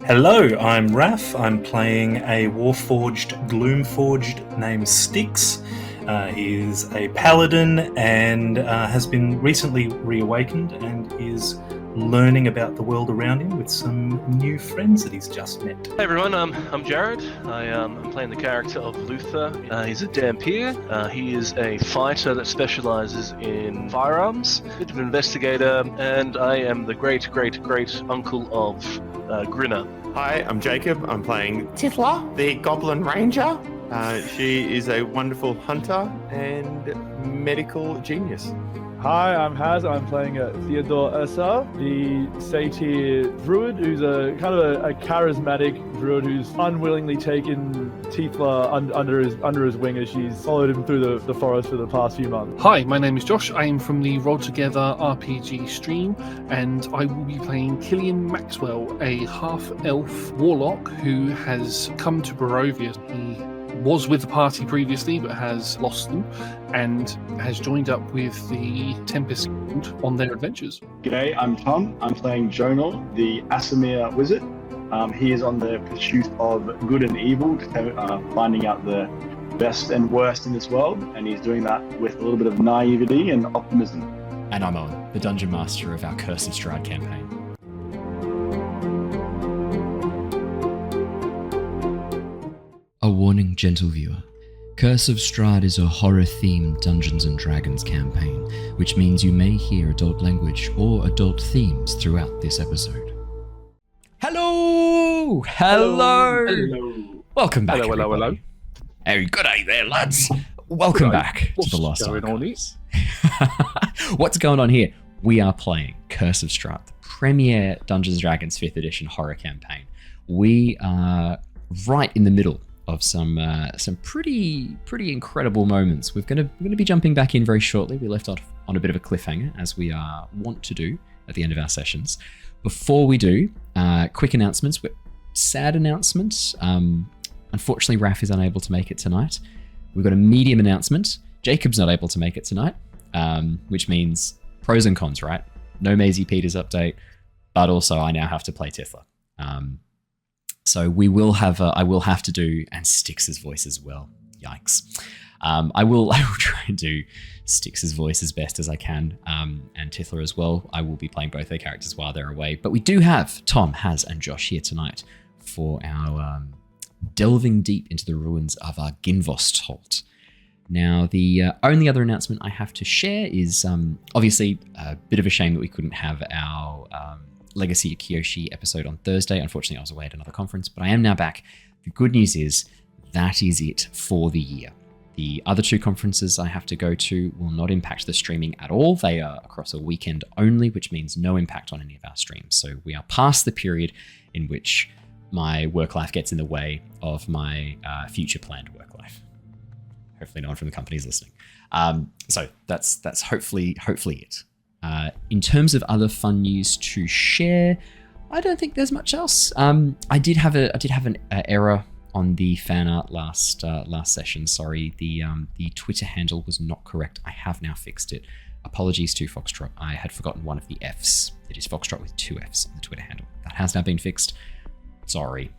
Hello, I'm Raph. I'm playing a Warforged Gloomforged named Styx. He is a Paladin and has been recently reawakened and is learning about the world around him with some new friends that he's just met. Hey everyone, I'm Jared. I'm playing the character of Luther. He's a Dampier. He is a fighter that specializes in firearms, a bit of an investigator, and I am the great uncle of Grinner. Hi, I'm Jacob. I'm playing Tithla, the Goblin Ranger. She is a wonderful hunter and medical genius. Hi, I'm Haz. I'm playing Theodore, the Satyr Druid, who's a kind of a charismatic Druid who's unwillingly taken Tithla under his wing as she's followed him through the forest for the past few months. Hi, my name is Josh. I am from the RollTogether RPG stream, and I will be playing Killian Maxwell, a half-elf warlock who has come to Barovia. He was with the party previously but has lost them and has joined up with the Tempest Guild on their adventures. G'day, I'm Tom. I'm playing Jonor, the Aasimar wizard. He is on the pursuit of good and evil, finding out the best and worst in this world, and he's doing that with a little bit of naivety and optimism. And I'm Owen, the Dungeon Master of our Curse of Strahd campaign. A warning, gentle viewer. Curse of Strahd is a horror-themed Dungeons & Dragons campaign, which means you may hear adult language or adult themes throughout this episode. Hello! Welcome back, Hello. Hey, good day there, lads. Welcome back to the Lost Archives. What's going on here? We are playing Curse of Strahd, the premier Dungeons & Dragons 5th edition horror campaign. We are right in the middle of some pretty incredible moments. We're gonna be jumping back in very shortly. We left off on a bit of a cliffhanger, as we want to do at the end of our sessions. Before we do, quick announcements. Sad announcements. Unfortunately, Raph is unable to make it tonight. We've got a medium announcement. Jacob's not able to make it tonight, which means pros and cons, right? No Maisie Peters update, but also I now have to play Tithla. So I will have to do, and Styx's voice as well. Yikes. I will try and do Styx's voice as best as I can, and Tithla as well. I will be playing both their characters while they're away. But we do have Tom, Haz, and Josh here tonight for our delving deep into the ruins of Argynvostholt. Now, the only other announcement I have to share is obviously a bit of a shame that we couldn't have our Legacy of Kyoshi episode on Thursday. Unfortunately, I was away at another conference, but I am now back. The good news is that is it for the year. The other two conferences I have to go to will not impact the streaming at all. They are across a weekend only, which means no impact on any of our streams. So we are past the period in which my work life gets in the way of my future planned work life. Hopefully no one from the company is listening. So that's hopefully it. In terms of other fun news to share, I don't think there's much else. I did have an error on the Fanart last session. Sorry, the Twitter handle was not correct. I have now fixed it. Apologies to Foxtrot. I had forgotten one of the Fs. It is Foxtrot with 2 Fs on the Twitter handle. That has now been fixed. Sorry.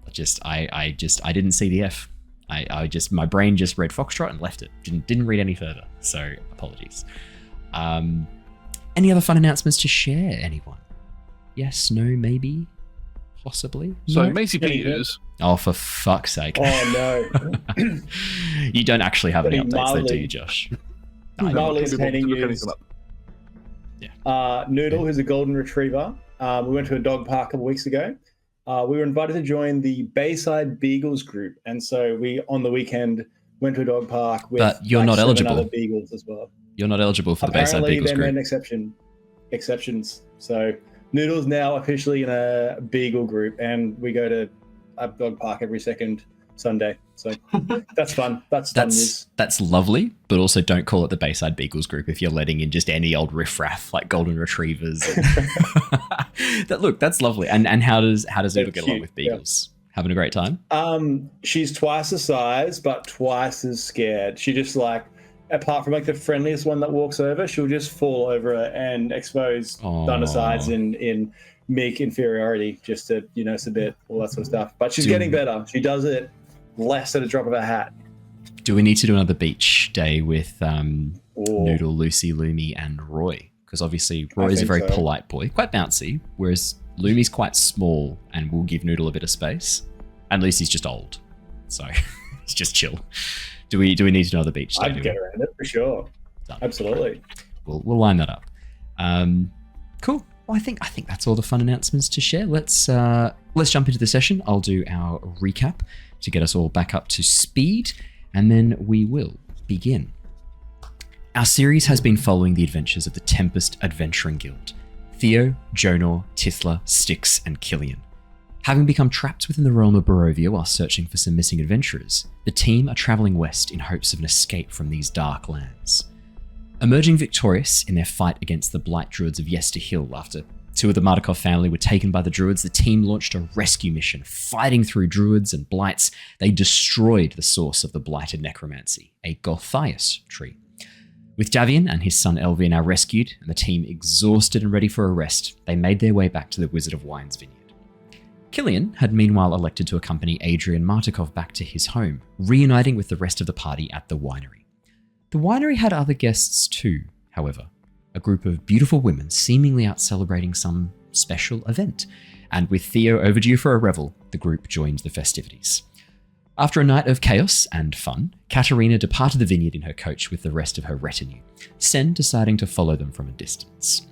I didn't see the F. My brain just read Foxtrot and left it. Didn't read any further. So apologies. Any other fun announcements to share, anyone? Yes, no, maybe, possibly? So, no? Maisie Peters. Oh, for fuck's sake. Oh, no. You don't actually have any updates mildly, though, do you, Josh? Mildly entertaining news. Yeah. Noodle, who's a golden retriever. We went to a dog park a couple weeks ago. We were invited to join the Bayside Beagles group. And so we, on the weekend, went to a dog park with but you're not 7 eligible. Other beagles as well. You're not eligible for the Bayside Beagles group. Apparently, they made exceptions. So Noodle's now officially in a beagle group, and we go to a dog park every second Sunday. So that's fun. That's news. That's lovely, but also don't call it the Bayside Beagles group if you're letting in just any old riffraff like golden retrievers. That's lovely. And how does Noodle get along with beagles? Yeah. Having a great time? She's twice the size, but twice as scared. She just apart from the friendliest one that walks over, she'll just fall over and expose undersides in make inferiority just to us a bit, all that sort of stuff. But she's getting better. She does it less at a drop of a hat. Do we need to do another beach day with Noodle, Lucy, Lumi, and Roy? Because obviously Roy is a very polite boy, quite bouncy, whereas Lumi's quite small and will give Noodle a bit of space. And Lucy's just old, so it's just chill. Do we need to do another beach day? I'd get around it for sure. Done. Absolutely. We'll line that up. Cool. Well, I think that's all the fun announcements to share. Let's jump into the session. I'll do our recap to get us all back up to speed, and then we will begin. Our series has been following the adventures of the Tempest Adventuring Guild: Theo, Jonor, Tithla, Styx, and Killian. Having become trapped within the realm of Barovia while searching for some missing adventurers, the team are travelling west in hopes of an escape from these dark lands. Emerging victorious in their fight against the Blight Druids of Yesterhill after two of the Mardukov family were taken by the Druids, the team launched a rescue mission. Fighting through Druids and Blights, they destroyed the source of the Blighted Necromancy, a Golthias tree. With Davian and his son Elvia now rescued, and the team exhausted and ready for a rest, they made their way back to the Wizard of Wine's vineyard. Killian had meanwhile elected to accompany Adrian Martikov back to his home, reuniting with the rest of the party at the winery. The winery had other guests too, however, a group of beautiful women seemingly out celebrating some special event, and with Theo overdue for a revel, the group joined the festivities. After a night of chaos and fun, Katerina departed the vineyard in her coach with the rest of her retinue, Sen deciding to follow them from a distance.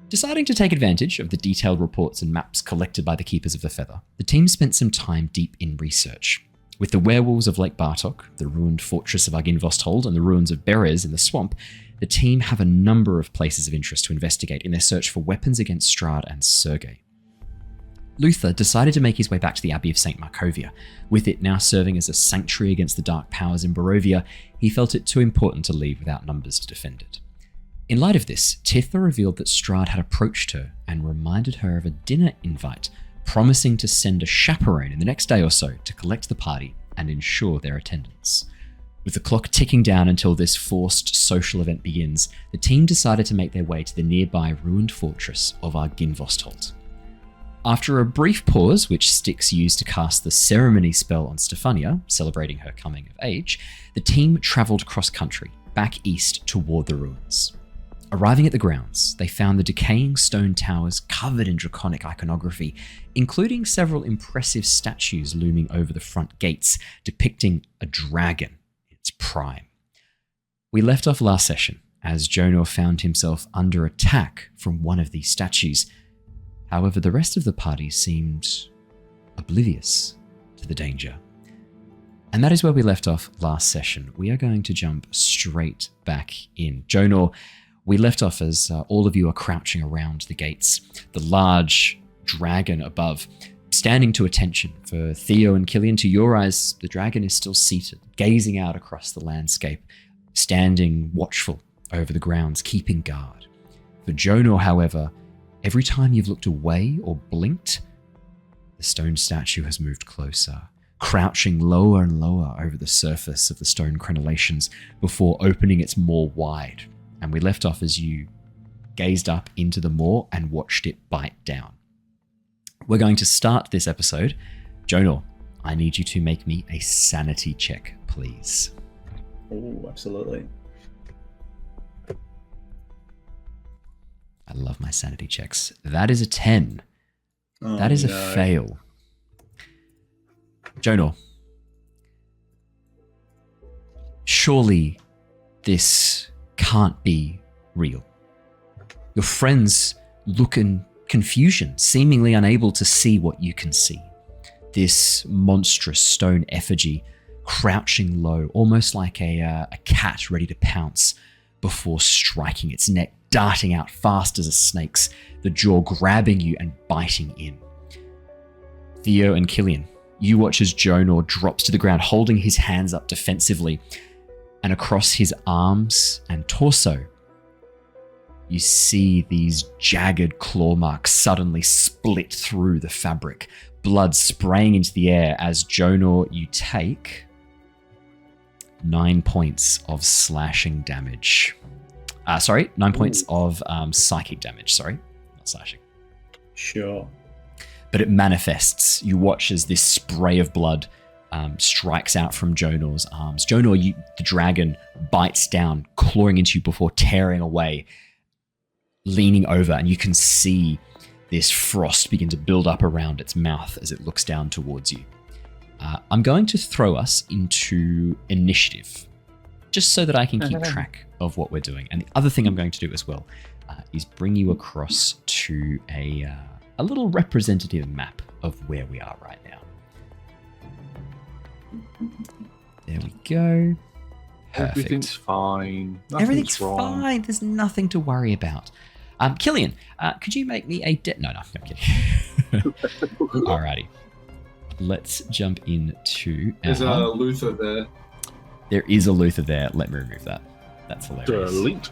Deciding to take advantage of the detailed reports and maps collected by the Keepers of the Feather, the team spent some time deep in research. With the werewolves of Lake Bartok, the ruined fortress of Argynvostholt, and the ruins of Berez in the swamp, the team have a number of places of interest to investigate in their search for weapons against Strahd and Sergei. Luther decided to make his way back to the Abbey of St. Markovia. With it now serving as a sanctuary against the dark powers in Barovia, he felt it too important to leave without numbers to defend it. In light of this, Tithla revealed that Strahd had approached her and reminded her of a dinner invite, promising to send a chaperone in the next day or so to collect the party and ensure their attendance. With the clock ticking down until this forced social event begins, the team decided to make their way to the nearby ruined fortress of Argynvostholt. After a brief pause, which Styx used to cast the ceremony spell on Stefania, celebrating her coming of age, the team travelled cross-country, back east toward the ruins. Arriving at the grounds, they found the decaying stone towers covered in draconic iconography, including several impressive statues looming over the front gates depicting a dragon in its prime. We left off last session as Jonor found himself under attack from one of these statues. However, the rest of the party seemed oblivious to the danger. And that is where we left off last session. We are going to jump straight back in. Jonor, we left off as all of you are crouching around the gates, the large dragon above, standing to attention. For Theo and Killian, to your eyes, the dragon is still seated, gazing out across the landscape, standing watchful over the grounds, keeping guard. For Jonor, however, every time you've looked away or blinked, the stone statue has moved closer, crouching lower and lower over the surface of the stone crenellations before opening its maw wide. And we left off as you gazed up into the maw and watched it bite down. We're going to start this episode. Jonor, I need you to make me a sanity check, please. Oh, absolutely. I love my sanity checks. That is a 10. That is a fail. Jonor, surely this can't be real. Your friends look in confusion, seemingly unable to see what you can see. This monstrous stone effigy crouching low, almost like a cat ready to pounce before striking, its neck darting out fast as a snake's, the jaw grabbing you and biting in. Theo and Killian, you watch as Jonor drops to the ground, holding his hands up defensively, and across his arms and torso, you see these jagged claw marks suddenly split through the fabric, blood spraying into the air as Jonor, you take 9 points of slashing damage. 9 points of psychic damage, sorry, not slashing. Sure. But it manifests. You watch as this spray of blood strikes out from Jonor's arms. Jonor, the dragon, bites down, clawing into you before tearing away, leaning over, and you can see this frost begin to build up around its mouth as it looks down towards you. I'm going to throw us into initiative, just so that I can keep track of what we're doing. And the other thing I'm going to do as well is bring you across to a little representative map of where we are right now. There we go. Perfect. Everything's fine. Everything's fine. There's nothing to worry about. Killian, could you make me a No, I'm kidding. Alrighty. Let's jump into There's a Luther there. There is a Luther there. Let me remove that. That's hilarious. Delete.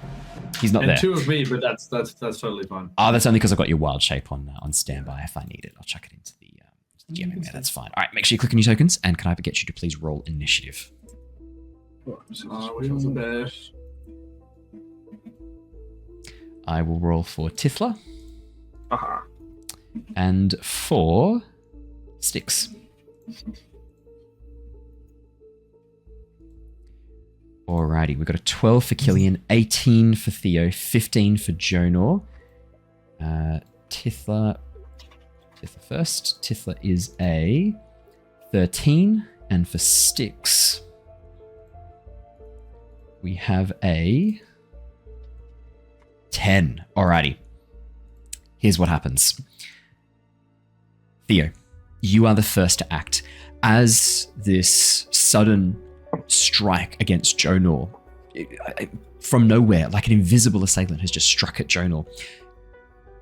He's not and there. 2 of me, but that's totally fine. Oh, that's only because I've got your wild shape on standby. If I need it, I'll chuck it into the GM there. That's fine. All right, make sure you click on your tokens, and can I get you to please roll initiative? I will roll for Tithla. And for Styx. Alrighty, we've got a 12 for Killian, 18 for Theo, 15 for Jonor. Tithla first. Tithla is a 13, and for Styx, we have a 10. Alrighty. Here's what happens. Theo, you are the first to act. As this sudden strike against Jonor, from nowhere, like an invisible assailant has just struck at Jonor,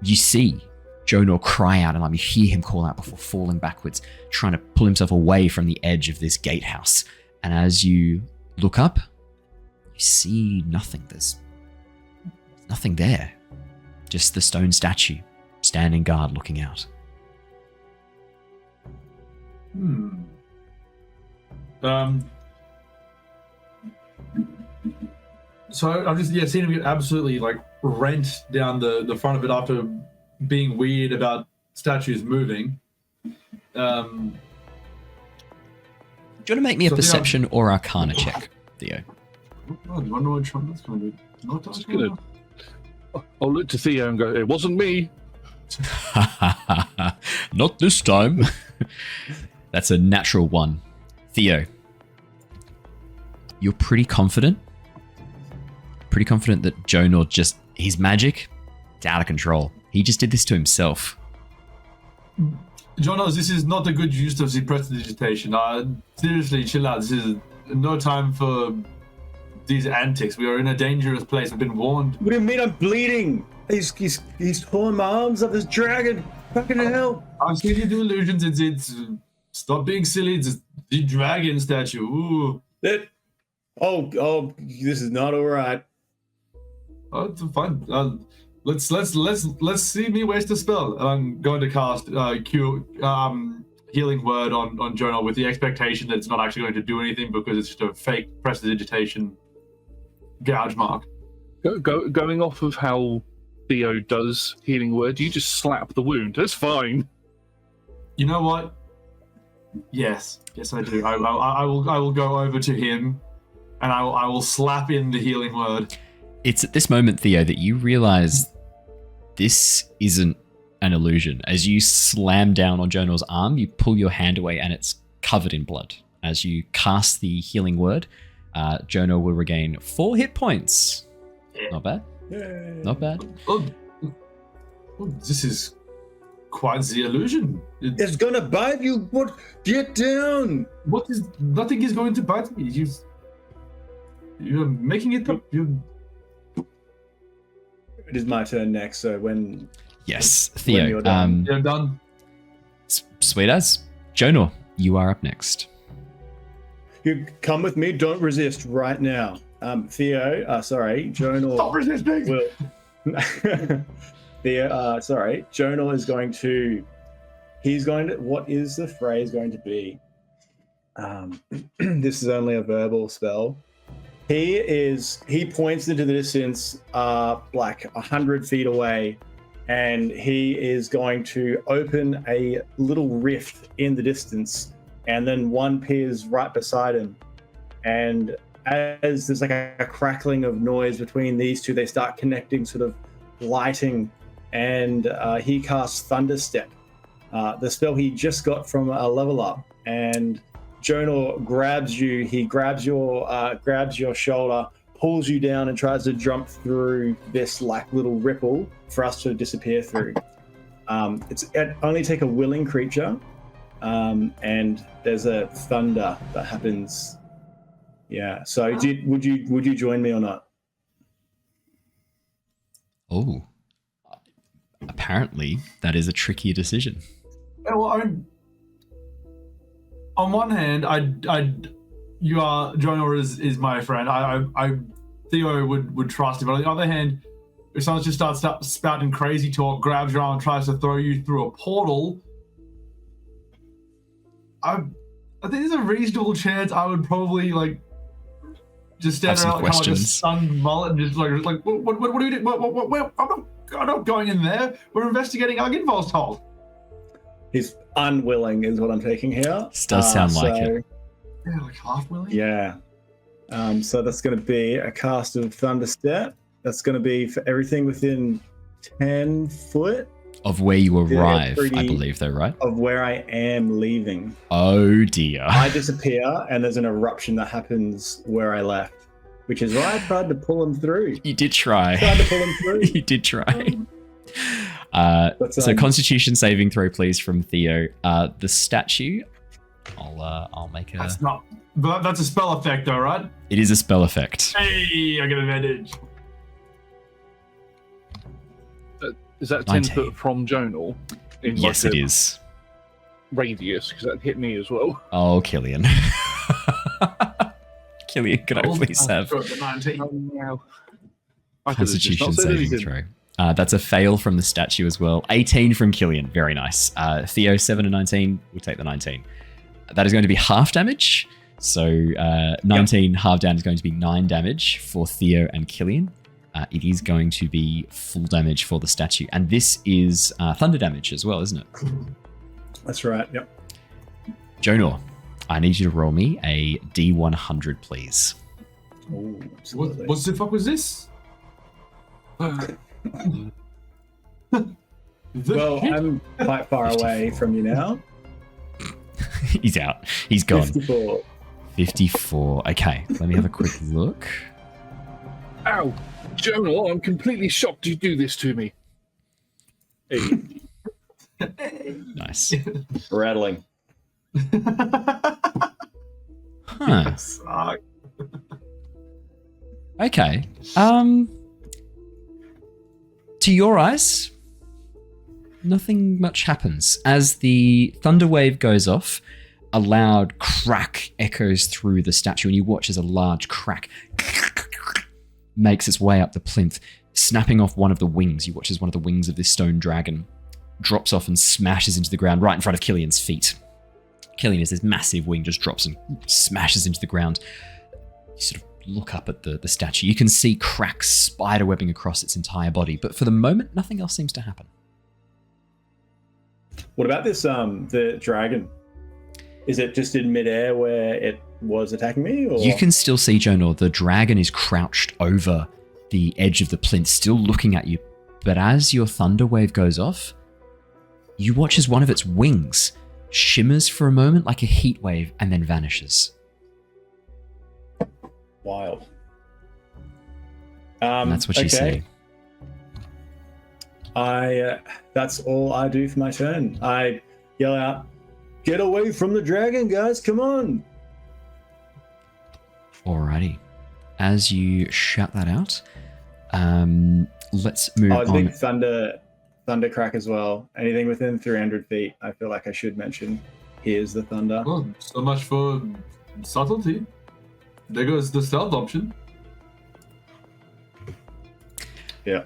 you see Jonor cry out, and you hear him call out before falling backwards, trying to pull himself away from the edge of this gatehouse. And as you look up, you see nothing. There's nothing there. Just the stone statue standing guard looking out. So I've just seen him get absolutely rent down the front of it after being weird about statues moving. Do you want to make me a perception or arcana check, Theo? Oh, do you wonder what that's going to be? Not just gonna. I'll look to Theo and go, "It wasn't me." Not this time. That's a natural 1. Theo, you're pretty confident that Jonor his magic, it's out of control. He just did this to himself. Jonor, this is not a good use of the prestidigitation. Seriously, chill out. This is no time for these antics. We are in a dangerous place. We've been warned. What do you mean I'm bleeding? He's torn my arms off this dragon. Fucking hell. I've seen you do illusions. It's stop being silly. It's the dragon statue. Ooh. Oh, this is not all right. Oh, it's fine. Let's see me waste a spell. I'm going to cast healing word on Jonor with the expectation that it's not actually going to do anything because it's just a fake prestidigitation gouge mark. Going off of how Theo does healing word, you just slap the wound. That's fine. You know what? Yes, I do. I will go over to him, and I will slap in the healing word. It's at this moment, Theo, that you realize this isn't an illusion. As you slam down on Jonor's arm, you pull your hand away and it's covered in blood. As you cast the healing word, Jonor will regain 4 hit points. Yeah. Not bad. Yay. Not bad. Oh, this is quite the illusion. It's gonna bite you. What? Get down. What is? Nothing is going to bite me. You're making it up. It is my turn next, so when... Yes, Theo. You're done. Sweet as. Jonor, you are up next. You come with me, don't resist right now. Jonor... Stop resisting! Jonor is going to... What is the phrase going to be? This is only a verbal spell. He points into the distance, 100 feet away, and he is going to open a little rift in the distance, and then one appears right beside him. And as there's like a crackling of noise between these two, they start connecting, sort of lighting, and he casts Thunderstep, the spell he just got from a level up. And Jonor grabs you. He grabs your shoulder, pulls you down, and tries to jump through this like little ripple for us to disappear through. It only take a willing creature, and there's a thunder that happens. Yeah. So would you join me or not? Oh, apparently that is a trickier decision. Yeah, well, I mean, on one hand, Jonor is my friend. I Theo would trust him. But on the other hand, if someone just starts spouting crazy talk, grabs your arm, and tries to throw you through a portal, I think there's a reasonable chance I would probably like just stand around like a stunned mullet and just like what do you do? What, I'm not going in there. We're investigating Argynvostholt. He's unwilling, is what I'm taking here. Does sound like it. Yeah, like half willing. Yeah. So that's going to be a cast of Thunderstep. That's going to be for everything within 10 foot of where you arrive, I believe, though, right? Of where I am leaving. Oh dear. I disappear, and there's an eruption that happens where I left, which is why I tried to pull him through. You did try. Tried to pull him through. You did try. So Constitution saving throw, please, from Theo. The statue. I'll make a. That's a spell effect, though, right? It is a spell effect. Hey, I get advantage. Is that 10 foot from Jonor? Yes, it is. Radius, because that hit me as well. Oh, Killian. Killian, can I please have Constitution saving throw? That's a fail from the statue as well. 18 from Killian. Very nice. Theo, 7 and 19. We'll take the 19. That is going to be half damage. So 19 half down is going to be 9 damage for Theo and Killian. It is going to be full damage for the statue. And this is thunder damage as well, isn't it? That's right, yep. Jonor, I need you to roll me a D100, please. Oh, what the fuck was this? Well, I'm quite far away from you now. He's out. He's gone. 54. 54. Okay, let me have a quick look. Ow! Jonor, I'm completely shocked you do this to me. Hey. Nice. Rattling. Huh. Okay. To your eyes, nothing much happens. As the thunder wave goes off, a loud crack echoes through the statue, and you watch as a large crack makes its way up the plinth, snapping off one of the wings. You watch as one of the wings of this stone dragon drops off and smashes into the ground right in front of Killian's feet. Killian, as this massive wing just drops and smashes into the ground, you sort of look up at the statue. You can see cracks spiderwebbing across its entire body, but for the moment, nothing else seems to happen. What about this, the dragon? Is it just in midair where it was attacking me? Or? You can still see, Jonor, the dragon is crouched over the edge of the plinth, still looking at you. But as your thunder wave goes off, you watch as one of its wings shimmers for a moment like a heat wave and then vanishes. Wild. And that's what you see. That's all I do for my turn. I yell out, "Get away from the dragon, guys! Come on!" Alrighty. As you shout that out, let's move on. Big thunder crack as well. Anything within 300 feet, I feel like I should mention. Here's the thunder. Oh, so much for subtlety. There goes the stealth option. Yeah.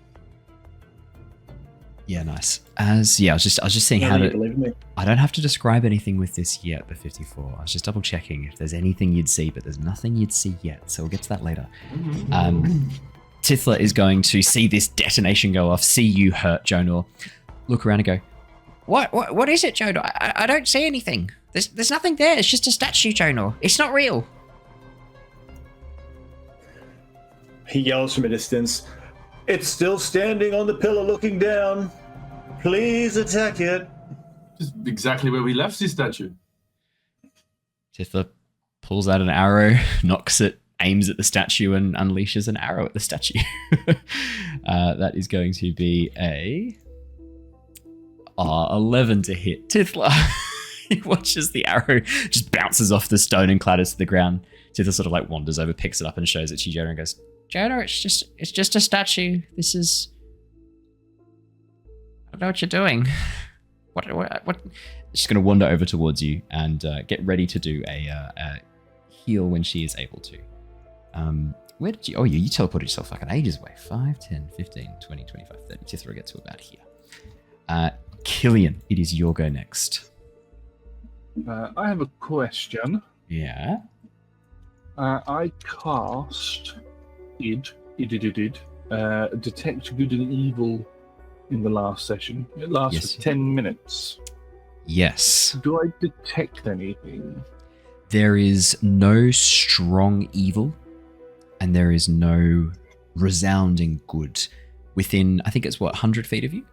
Yeah, nice. I was just seeing how to. I don't have to describe anything with this yet. The 54. I was just double checking if there's anything you'd see, but there's nothing you'd see yet. So we'll get to that later. Tithla is going to see this detonation go off, see you hurt, Jonor, look around and go, What is it, Jonor? I don't see anything. There's nothing there. It's just a statue, Jonor. It's not real. He yells from a distance, "It's still standing on the pillar looking down. Please attack it." Just exactly where we left the statue. Tithla pulls out an arrow, knocks it, aims at the statue, and unleashes an arrow at the statue. That is going to be a 11 to hit. Tithla he watches the arrow just bounces off the stone and clatters to the ground. Tithla sort of like wanders over, picks it up, and shows it to Jonor and goes, "Jonor, it's just a statue. This is. I don't know what you're doing. What? She's going to wander over towards you and get ready to do a heal when she is able to. Where did you... Oh, you teleported yourself fucking ages away. 5, 10, 15, 20, 25, 30. Tithla will get to about here. Killian, it is your go next. I have a question. Yeah? I cast... detect good and evil in the last session. It lasts for 10 minutes. Yes. Do I detect anything? There is no strong evil, and there is no resounding good within, I think it's 100 feet of you?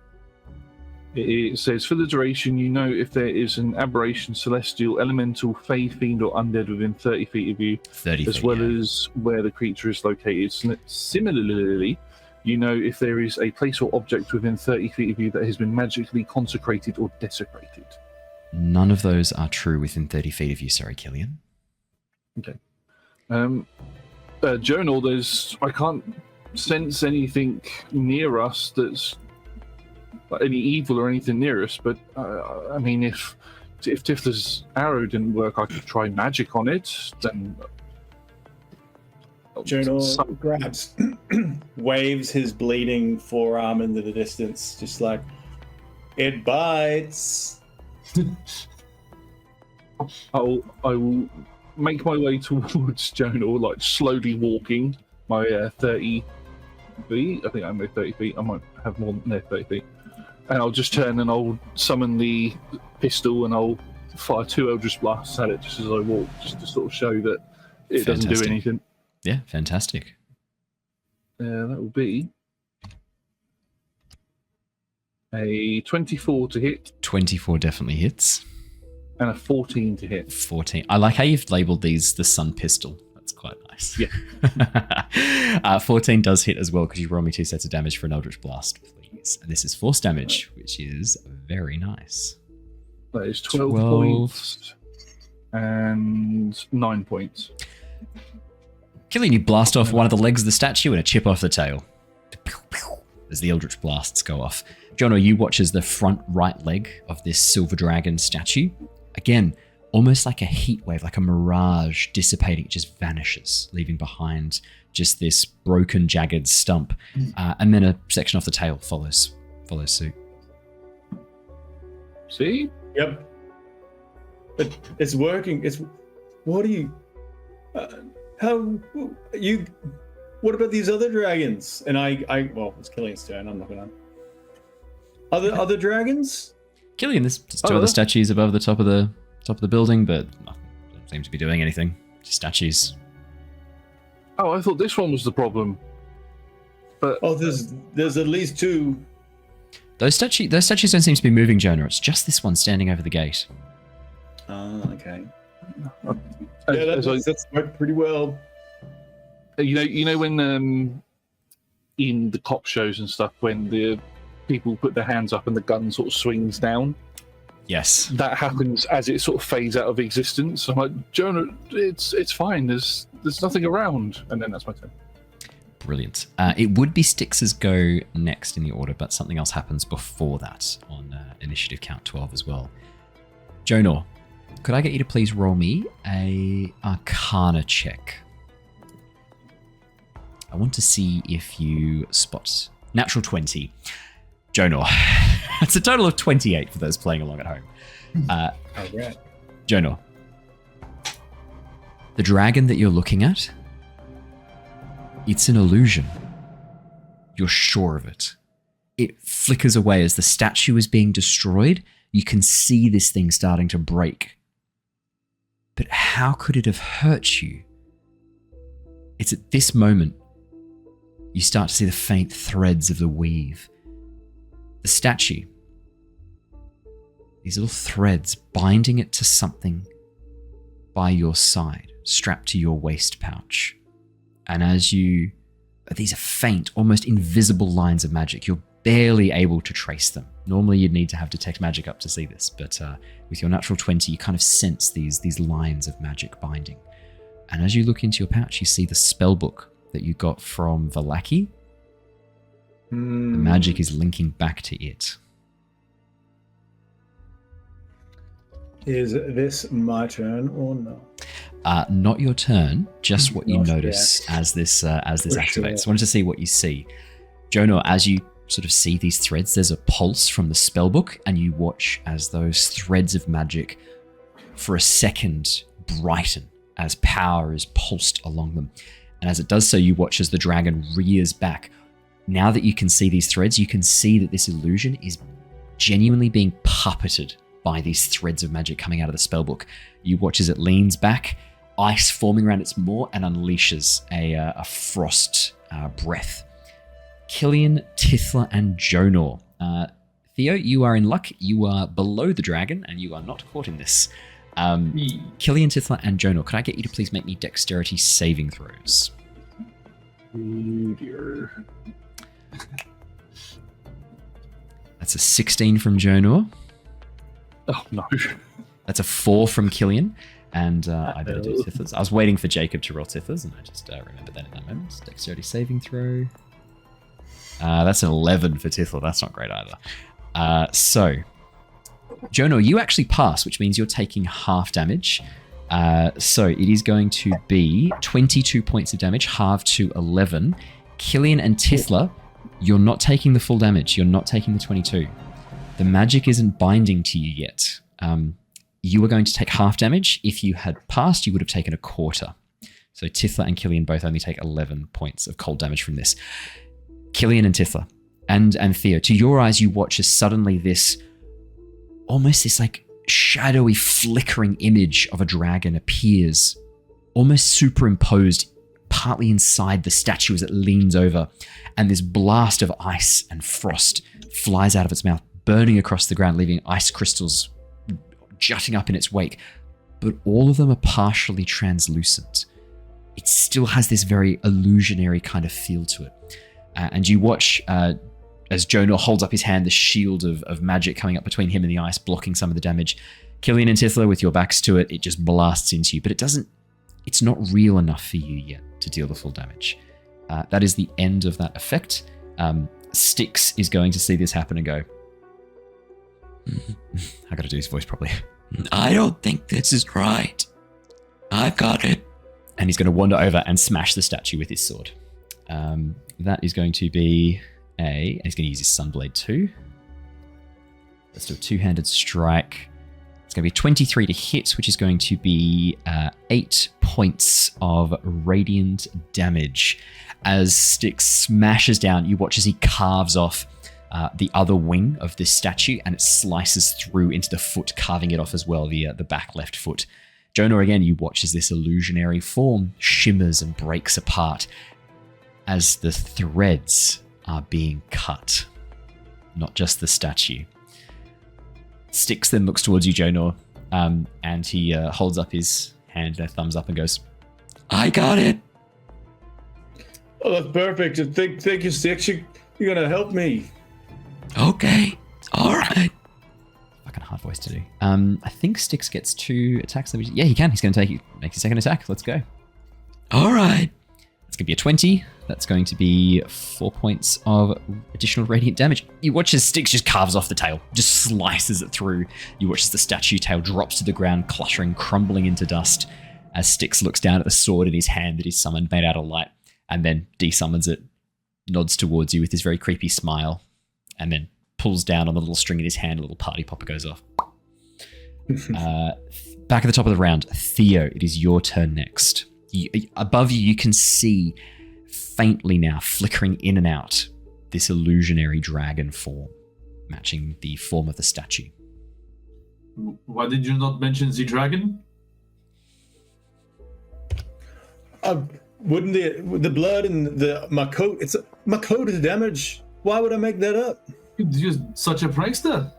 It says, for the duration, you know if there is an aberration, celestial, elemental, fey, fiend, or undead within 30 feet of you, 30 as feet, well as where the creature is located. Similarly, you know if there is a place or object within 30 feet of you that has been magically consecrated or desecrated. None of those are true within 30 feet of you, sorry, Killian. Okay. Jonor, I can't sense anything near us that's any evil or anything near us, but I mean, if Tifla's arrow didn't work, I could try magic on it, then... Jonor grabs, waves his bleeding forearm into the distance, just like, "It bites." I will make my way towards Jonor, like slowly walking my 30 feet. I think I'm at 30 feet. I might have more than 30 feet. And I'll just turn and I'll summon the pistol and I'll fire 2 Eldritch Blasts at it just as I walk, just to sort of show that it doesn't do anything. Yeah, fantastic. That will be a 24 to hit. 24 definitely hits. And a 14 to hit. 14. I like how you've labelled these the sun pistol. That's quite nice. Yeah. 14 does hit as well because you roll me 2 sets of damage for an Eldritch Blast, please. And this is force damage, which is very nice. That is 12 points and 9 points. Killian, you blast off one of the legs of the statue and a chip off the tail as the Eldritch Blasts go off. Jonor, you watch as the front right leg of this silver dragon statue, again, almost like a heat wave, like a mirage dissipating, it just vanishes, leaving behind just this broken, jagged stump. And then a section off the tail follows suit. See? Yep. But it's working. What are you... what about these other dragons? And well, it's Killian's turn. I'm not gonna... Other dragons? Killian, there's 2 other statues above the top of the building, but nothing don't seem to be doing anything. Just statues. Oh, I thought this one was the problem. But there's at least 2. Those statues don't seem to be moving, Jonor. It's just this one standing over the gate. Okay. That's worked pretty well. You know when in the cop shows and stuff, when the people put their hands up and the gun sort of swings down. Yes, that happens as it sort of fades out of existence. I'm like, Jonor, it's fine. There's nothing around, and then that's my turn. Brilliant. It would be Styx's go next in the order, but something else happens before that on initiative count 12 as well. Jonor, could I get you to please roll me a Arcana check? I want to see if you spot natural 20. Jonor. It's a total of 28 for those playing along at home. Right. Jonor. The dragon that you're looking at, it's an illusion. You're sure of it. It flickers away as the statue is being destroyed. You can see this thing starting to break. But how could it have hurt you? It's at this moment you start to see the faint threads of the weave. The statue, these little threads binding it to something by your side, strapped to your waist pouch. And these are faint, almost invisible lines of magic. You're barely able to trace them. Normally you'd need to have detect magic up to see this, but with your natural 20, you kind of sense these lines of magic binding. And as you look into your pouch, you see the spell book that you got from Vallaki. The magic is linking back to it. Is this my turn or not? Not your turn, just what you notice as this activates. I wanted to see what you see. Jonor, as you sort of see these threads, there's a pulse from the spellbook, and you watch as those threads of magic for a second brighten as power is pulsed along them. And as it does so, you watch as the dragon rears back. Now that you can see these threads, you can see that this illusion is genuinely being puppeted by these threads of magic coming out of the spellbook. You watch as it leans back, ice forming around its maw, and unleashes a frost breath. Killian, Tithla, and Jonor. Theo, you are in luck. You are below the dragon, and you are not caught in this. Killian, Tithla, and Jonor, could I get you to please make me dexterity saving throws? Oh dear. That's a 16 from Jonor. Oh no. That's a 4 from Killian. And I better do Tithlas. I was waiting for Jacob to roll Tithlas, and I just remembered that in that moment. Dexterity saving throw. That's an 11 for Tithla. That's not great either. So, Jonor, you actually pass, which means you're taking half damage. So it is going to be 22 points of damage, halved to 11. Killian and Tithla, you're not taking the full damage. You're not taking the 22. The magic isn't binding to you yet. You are going to take half damage. If you had passed, you would have taken a quarter. So Tithla and Killian both only take 11 points of cold damage from this. Killian and Tithla and Theo, to your eyes, you watch as suddenly this like shadowy flickering image of a dragon appears, almost superimposed partly inside the statue as it leans over, and this blast of ice and frost flies out of its mouth, burning across the ground, leaving ice crystals jutting up in its wake. But all of them are partially translucent. It still has this very illusionary kind of feel to it. And you watch as Jonor holds up his hand, the shield of magic coming up between him and the ice, blocking some of the damage. Killian and Tithla, with your backs to it, it just blasts into you, but it's not real enough for you yet to deal the full damage. That is the end of that effect. Styx is going to see this happen and go, I gotta do his voice properly. I don't think this is right. I've got it. And he's going to wander over and smash the statue with his sword. That is going to be and he's going to use his Sunblade too. Let's do a two-handed strike. It's going to be 23 to hit, which is going to be 8 points of radiant damage. As Styx smashes down, you watch as he carves off the other wing of this statue, and it slices through into the foot, carving it off as well, the back left foot. Jonor, again, you watch as this illusionary form shimmers and breaks apart as the threads are being cut, not just the statue. Styx then looks towards you, Jonor, and he holds up his hand, thumbs up, and goes, I got it. Oh, that's perfect. Thank you, Styx. You're going to help me. Okay. All right. Fucking hard voice to do. I think Styx gets 2 attacks. Yeah, he can. He's going to make his second attack. Let's go. All right. It's going to be a 20. That's going to be 4 points of additional radiant damage. You watch as Styx just carves off the tail, just slices it through. You watch as the statue tail drops to the ground, cluttering, crumbling into dust, as Styx looks down at the sword in his hand that he's summoned, made out of light, and then desummons it, nods towards you with his very creepy smile, and then pulls down on the little string in his hand. A little party popper goes off. Back at the top of the round, Theo, it is your turn next. Above you, you can see faintly now, flickering in and out, this illusionary dragon form, matching the form of the statue. Why did you not mention the dragon? Wouldn't the blood and my coat? My coat is damaged. Why would I make that up? You're such a prankster.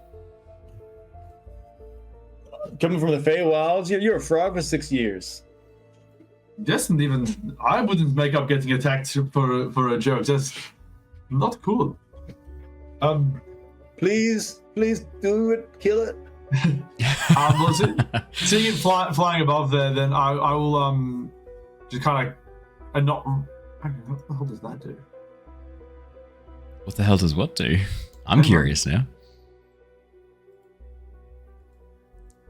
Coming from the Feywilds, you're a frog for 6 years. Yes, and even I wouldn't make up getting attacked for a joke. That's not cool. Please do it. Kill it. Seeing it flying above there, then I will just kind of and not. What the hell does that do? What the hell does what do? I'm curious now.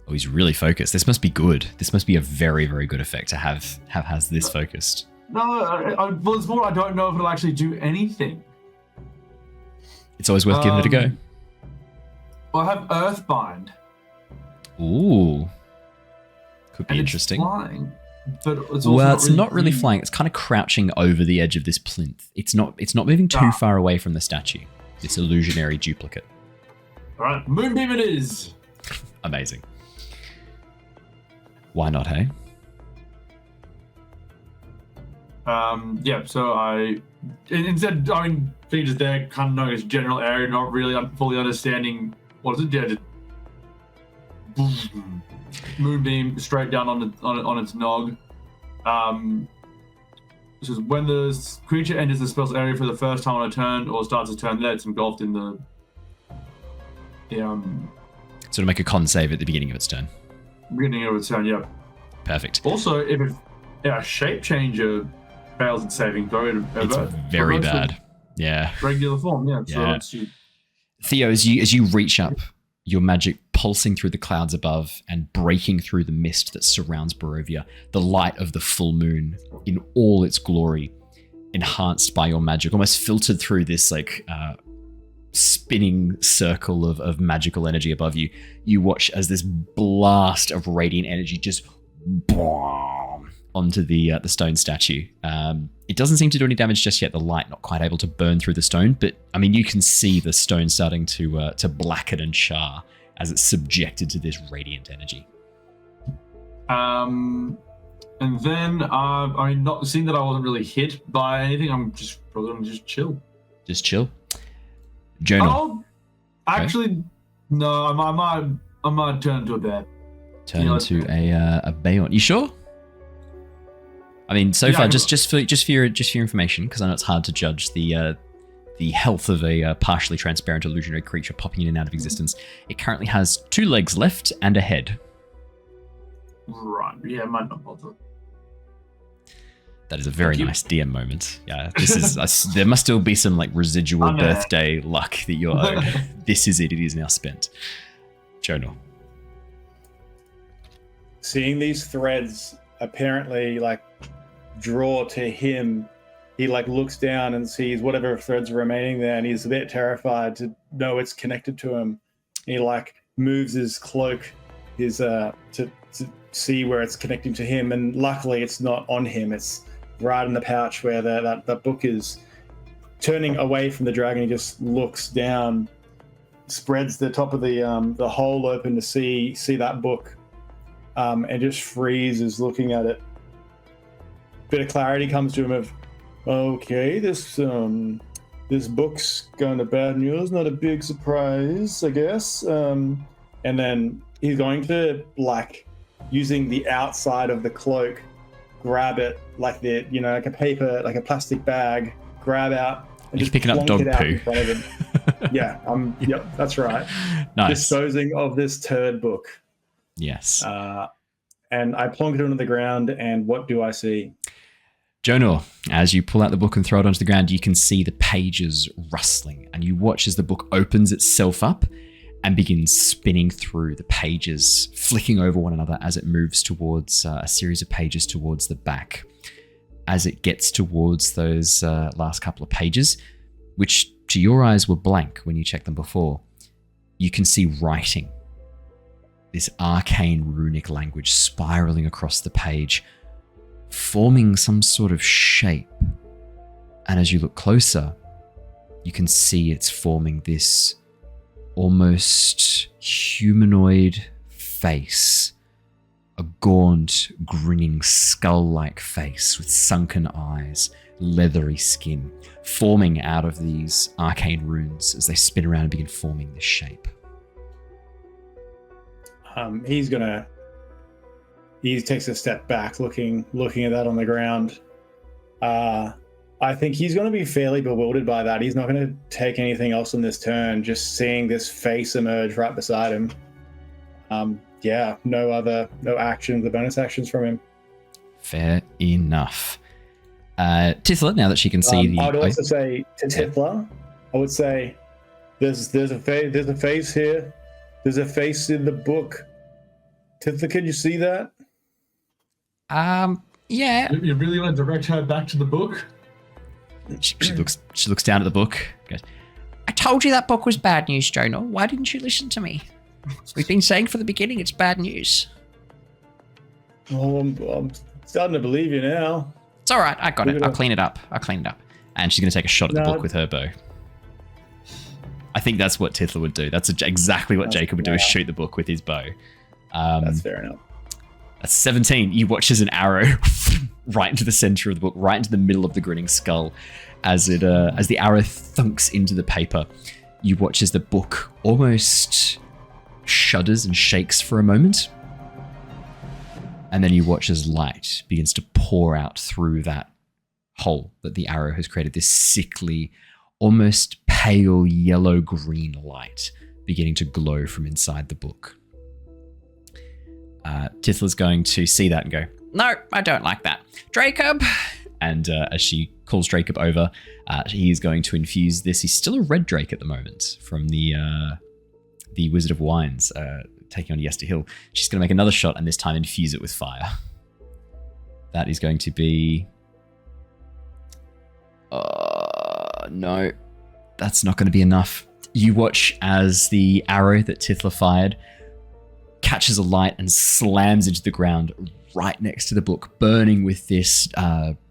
Oh, he's really focused. This must be good. This must be a very, very good effect to have has this focused. No, well, it's more I don't know if it'll actually do anything. It's always worth giving it a go. Well, I have Earthbind. Ooh. Could be interesting. It's flying, but it's also not really flying. It's kind of crouching over the edge of this plinth. It's not moving too far away from the statue. This illusionary duplicate. All right, Moonbeam it is. Amazing. Why not, hey? Yeah, so instead, being just there, kind of knowing its general area, not really fully understanding what is it, yeah, just Moonbeam straight down on its nog. This is when the creature enters the spell's area for the first time on a turn or starts a turn there, it's engulfed in the So to make a con save at the beginning of its turn. Beginning of its turn, yeah. Perfect. Also, if a shape changer fails its saving throw, it's very bad. Yeah. Regular form, yeah. Yeah. So Theo, as you reach up, your magic pulsing through the clouds above and breaking through the mist that surrounds Barovia, the light of the full moon in all its glory, enhanced by your magic, almost filtered through this spinning circle of magical energy above you. You watch as this blast of radiant energy just boom onto the stone statue. It doesn't seem to do any damage just yet. The light not quite able to burn through the stone, but you can see the stone starting to blacken and char as it's subjected to this radiant energy. And then not seeing that I wasn't really hit by anything, I'm probably gonna just chill. Just chill. Jonor. Oh, actually, no. I might turn into a bear. Turn into a Bayon. You sure? So far, just for your information, because I know it's hard to judge the health of a partially transparent illusionary creature popping in and out of existence. It currently has 2 legs left and a head. Right. Yeah, might not bother. That is a very nice DM moment. Yeah, this is. There must still be some residual birthday luck that you're owed. This is it. It is now spent. Jonor. Seeing these threads apparently draw to him, he looks down and sees whatever threads are remaining there, and he's a bit terrified to know it's connected to him. He moves his cloak, to see where it's connecting to him, and luckily it's not on him. It's right in the pouch where that book is. Turning away from the dragon, he just looks down, spreads the top of the hole open to see that book, and just freezes looking at it. Bit of clarity comes to him of, okay, this book's going to bad news, not a big surprise, I guess. And then he's going to using the outside of the cloak, grab it like a paper, like a plastic bag, grab out and just picking up dog poo in front of him. Yeah, yep, that's right. Nice. Disposing of this turd book. Yes. And I plonk it onto the ground, and what do I see? Jonor, as you pull out the book and throw it onto the ground, you can see the pages rustling, and you watch as the book opens itself up and begins spinning through the pages, flicking over one another as it moves towards a series of pages towards the back. As it gets towards those last couple of pages, which to your eyes were blank when you checked them before, you can see writing. This arcane runic language spiraling across the page, forming some sort of shape. And as you look closer, you can see it's forming this almost humanoid face, a gaunt, grinning, skull-like face with sunken eyes, leathery skin, forming out of these arcane runes as they spin around and begin forming this shape. He takes a step back, looking at that on the ground. I think he's going to be fairly bewildered by that. He's not going to take anything else on this turn, just seeing this face emerge right beside him. No actions, the bonus actions from him. Fair enough. Tithla, now that she can see the... I'd also say to Tithla, I would say, there's a face here. There's a face in the book. Tithla, can you see that? Yeah. You really want to direct her back to the book? She looks down at the book. Goes, I told you that book was bad news, Jonor. Why didn't you listen to me? We've been saying from the beginning it's bad news. Oh, I'm starting to believe you now. It's all right. I got it. I'll clean it up. And she's going to take a shot at the book with her bow. I think that's what Tithla would do. That's exactly what Jacob would do, is shoot the book with his bow. That's fair enough. That's 17. You watch as an arrow right into the center of the book, right into the middle of the grinning skull. As the arrow thunks into the paper, you watch as the book almost shudders and shakes for a moment. And then you watch as light begins to pour out through that hole that the arrow has created, this sickly, almost pale yellow-green light beginning to glow from inside the book. Tithla's going to see that and go, no, I don't like that. Jacob! And as she calls Jacob over, he is going to infuse this. He's still a red drake at the moment from the Wizard of Wines, taking on Yester Hill. She's going to make another shot and this time infuse it with fire. That is going to be... no, that's not going to be enough. You watch as the arrow that Tithla fired catches a light and slams into the ground right next to the book, burning with this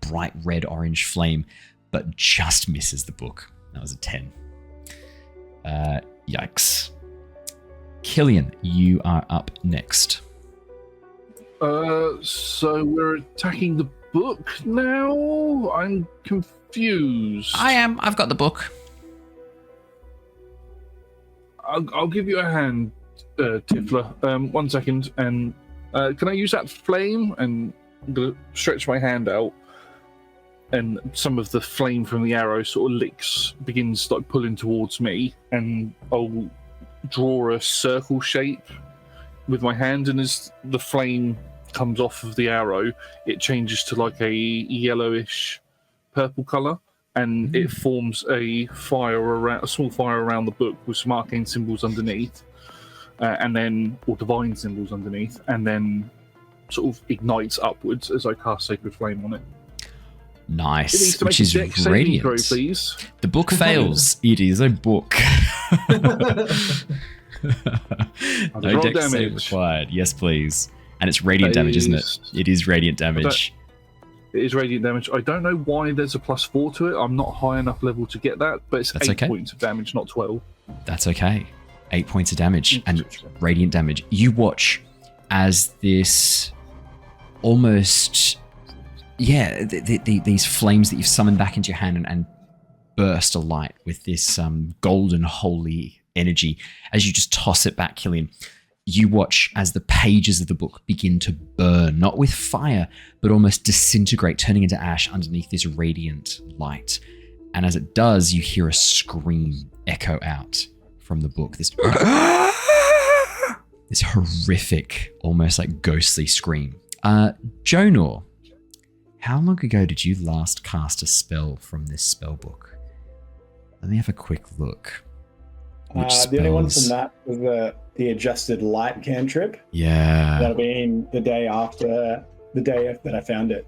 bright red-orange flame, but just misses the book. That was a 10. Yikes. Killian, you are up next. So we're attacking the book now? I'm confused. I am. I've got the book. I'll give you a hand, Tithla. 1 second, and can I use that flame? And I'm gonna stretch my hand out, and some of the flame from the arrow sort of begins like pulling towards me, and I'll draw a circle shape with my hand, and as the flame comes off of the arrow, it changes to like a yellowish purple color, and it forms a small fire around the book with some arcane symbols underneath, or divine symbols underneath, and then sort of ignites upwards as I cast Sacred Flame on it. Nice, which is radiant. Throw, please. The book fails. It is a book. No dex save required. Yes, please. And it's radiant damage, isn't it? It is radiant damage. It is radiant damage. I don't know why there's a +4 to it. I'm not high enough level to get that, but it's 8 points of damage, not 12. That's okay. 8 points of damage and radiant damage. You watch as this almost... these flames that you've summoned back into your hand and burst alight with this golden holy energy as you just toss it back, Killian. You watch as the pages of the book begin to burn, not with fire, but almost disintegrate, turning into ash underneath this radiant light. And as it does, you hear a scream echo out from the book. This horrific, almost like ghostly scream. Jonor, how long ago did you last cast a spell from this spell book? Let me have a quick look. The only one from that was the adjusted light cantrip. Yeah. That'll be the day after that I found it.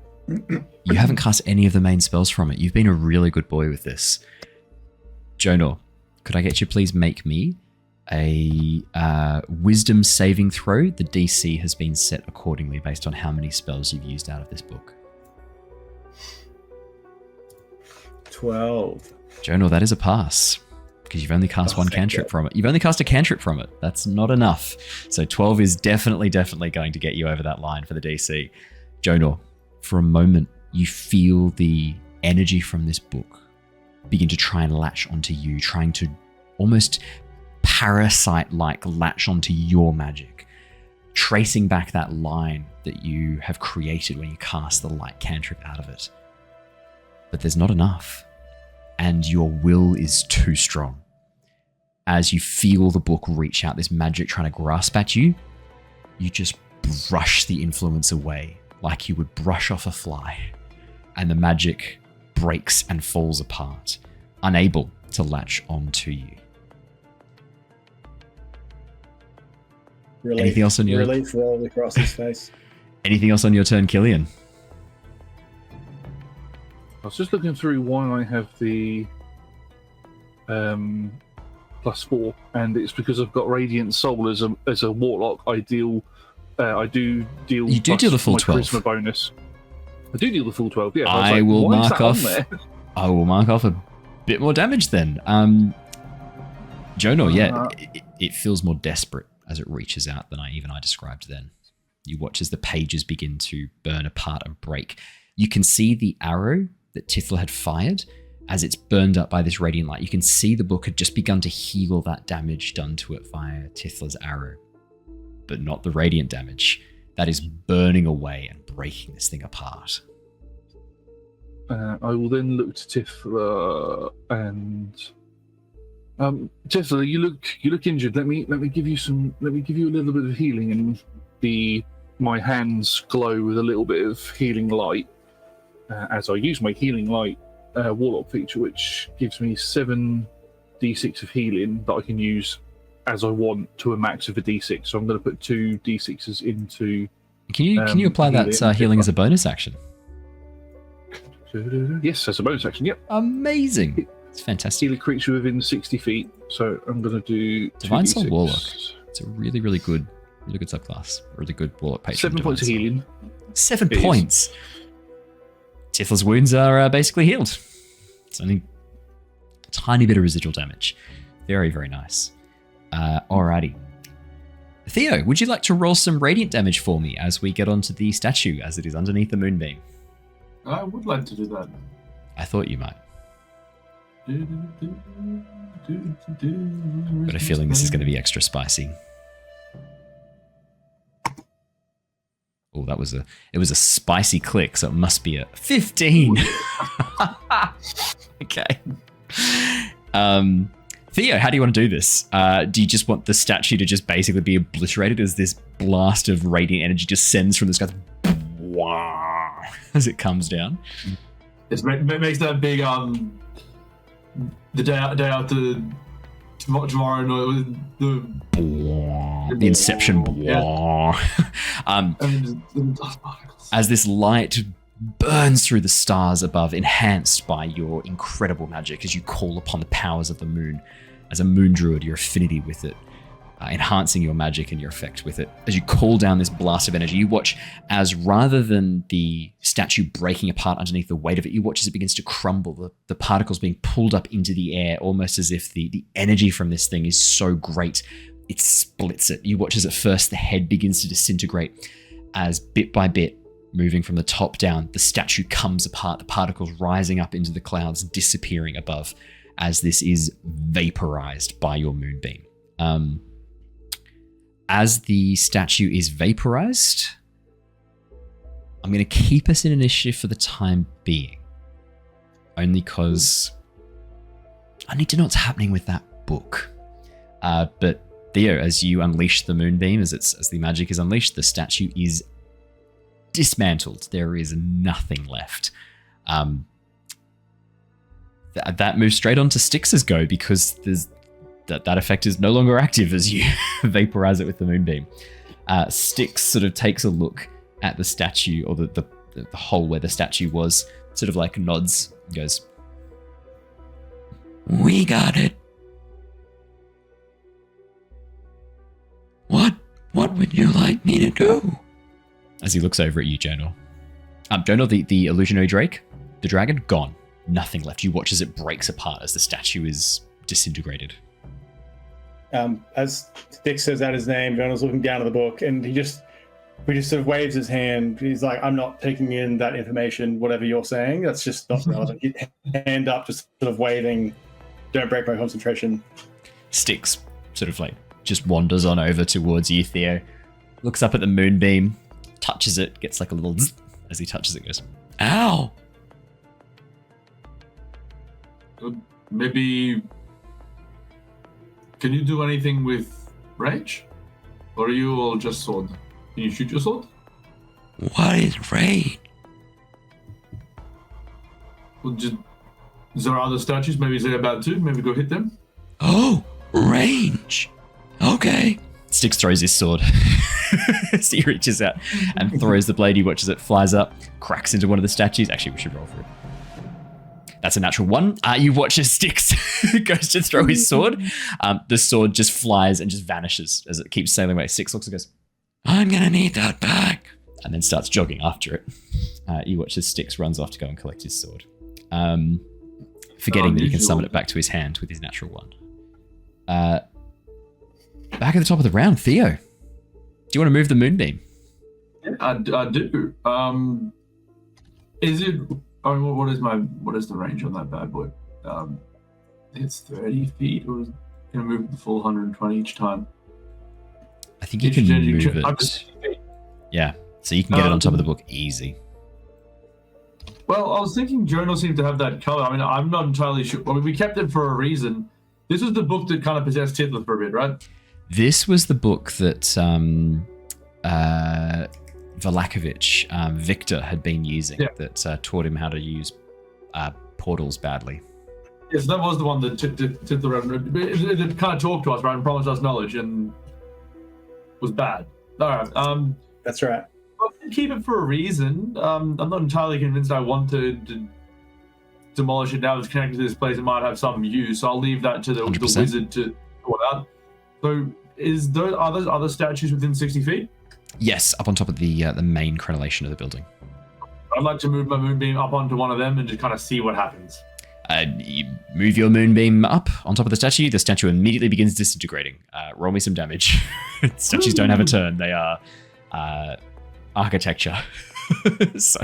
You haven't cast any of the main spells from it. You've been a really good boy with this. Jonor, could I get you please make me a wisdom saving throw? The DC has been set accordingly based on how many spells you've used out of this book. 12. Jonor, that is a pass. Because you've only cast one cantrip from it. You've only cast a cantrip from it. That's not enough. So 12 is definitely going to get you over that line for the DC. Jonor, for a moment, you feel the energy from this book begin to try and latch onto you, trying to almost parasite-like latch onto your magic, tracing back that line that you have created when you cast the light cantrip out of it. But there's not enough, and your will is too strong. As you feel the book reach out, this magic trying to grasp at you, you just brush the influence away like you would brush off a fly, and the magic breaks and falls apart, unable to latch onto you. Anything else on your relief roll across his face? Anything else on your turn, Killian? I was just looking through why I have the +4, and it's because I've got Radiant Soul as a Warlock. I do deal. You do deal the full 12. Charisma bonus. I do deal the full 12. Yeah. I will mark off a bit more damage then. Jonor, it feels more desperate as it reaches out than I described then. You watch as the pages begin to burn apart and break. You can see the arrow that Tithla had fired as it's burned up by this radiant light. You can see the book had just begun to heal that damage done to it via Tithla's arrow, but not the radiant damage that is burning away and breaking this thing apart. I will then look to Tithla and Tithla, you look injured. Let me give you a little bit of healing, and my hands glow with a little bit of healing light as I use my healing light Warlock feature, which gives me 7d6 of healing that I can use as I want to a max of a d6. So I'm going to put 2 d6s into. Can you apply that healing as a bonus action? Yes, as a bonus action. Yep. Amazing. It's fantastic. Heal a creature within 60 feet. So I'm going to do Divine Soul Warlock. It's a really good subclass. Really good Warlock patron. 7 points of healing. 7 points. Tithla's wounds are basically healed. It's only a tiny bit of residual damage. Very, very nice. Alrighty. Theo, would you like to roll some radiant damage for me as we get onto the statue as it is underneath the moonbeam? I would like to do that. I thought you might. Got a feeling this is going to be extra spicy. Oh, it was a spicy click, so it must be a 15. Okay. Theo, how do you want to do this? Do you just want the statue to just basically be obliterated as this blast of radiant energy descends from the sky as it comes down? It makes that big the day after tomorrow the Inception. Yeah. As this light burns through the stars above, enhanced by your incredible magic as you call upon the powers of the moon. As a moon druid, your affinity with it, enhancing your magic and your effect with it. As you call down this blast of energy, you watch as rather than the statue breaking apart underneath the weight of it, you watch as it begins to crumble, the particles being pulled up into the air, almost as if the energy from this thing is so great, it splits it. You watch as at first the head begins to disintegrate, as bit by bit, moving from the top down, the statue comes apart, the particles rising up into the clouds, disappearing above, as this is vaporized by your moonbeam. As the statue is vaporized, I'm going to keep us in initiative for the time being. Only because I need to know what's happening with that book. But Theo, as you unleash the moonbeam, as the magic is unleashed, the statue is dismantled. There is nothing left. That moves straight on to Styx's go because that effect is no longer active as you vaporize it with the moonbeam. Styx sort of takes a look at the statue, or the hole where the statue was, sort of like nods and goes, "We got it. What would you like me to do?" As he looks over at you, Jonor. Jonor, the illusionary drake, the dragon, gone. nothing left. You watch as it breaks apart as the statue is disintegrated. As Styx says out his name, Jonor's looking down at the book, and he just sort of waves his hand. He's like, I'm not taking in that information, whatever you're saying. That's just not relevant. Hand up, just sort of waving, don't break my concentration. Styx sort of like just wanders on over towards you, Theo. Looks up at the moonbeam, touches it, gets like a little zzz as he touches it, goes, ow! Maybe... Can you do anything with rage? Or are you all just sword? Can you shoot your sword? What is rage? Well, is there other statues? Maybe they're about to. Maybe go hit them. Oh, range. Okay. Styx throws his sword. As he reaches out and throws the blade. He watches it, flies up, cracks into one of the statues. Actually, we should roll for it. That's a natural 1. You watch as Styx goes to throw his sword. The sword just flies and just vanishes as it keeps sailing away. Styx looks and goes, I'm going to need that back. And then starts jogging after it. You watch as Styx runs off to go and collect his sword. Forgetting that he can summon it back to his hand with his natural 1. Back at the top of the round, Theo. Do you want to move the moonbeam? Yeah, I do. Is it... I mean, what is the range on that bad boy? It's 30 feet, or is it going to move the full 120 each time? I think you can move it. Yeah, so you can get it on top of the book easy. Well, I was thinking Jonor seemed to have that color. I mean, I'm not entirely sure. I mean, we kept it for a reason. This was the book that kind of possessed Tithla for a bit, right? This was the book that Valakovich, Victor, had been using that taught him how to use portals badly. Yes, that was the one that Tithla it kind of talked to us, right, and promised us knowledge, and was bad. All right. That's right. I can keep it for a reason. I'm not entirely convinced I want to demolish it now. It's connected to this place. It might have some use. I'll leave that to the wizard to sort out. So, are those other statues within 60 feet? Yes, up on top of the main crenellation of the building. I'd like to move my moonbeam up onto one of them and just kind of see what happens. You move your moonbeam up on top of the statue immediately begins disintegrating. Roll me some damage. Statues don't have a turn. They are architecture. So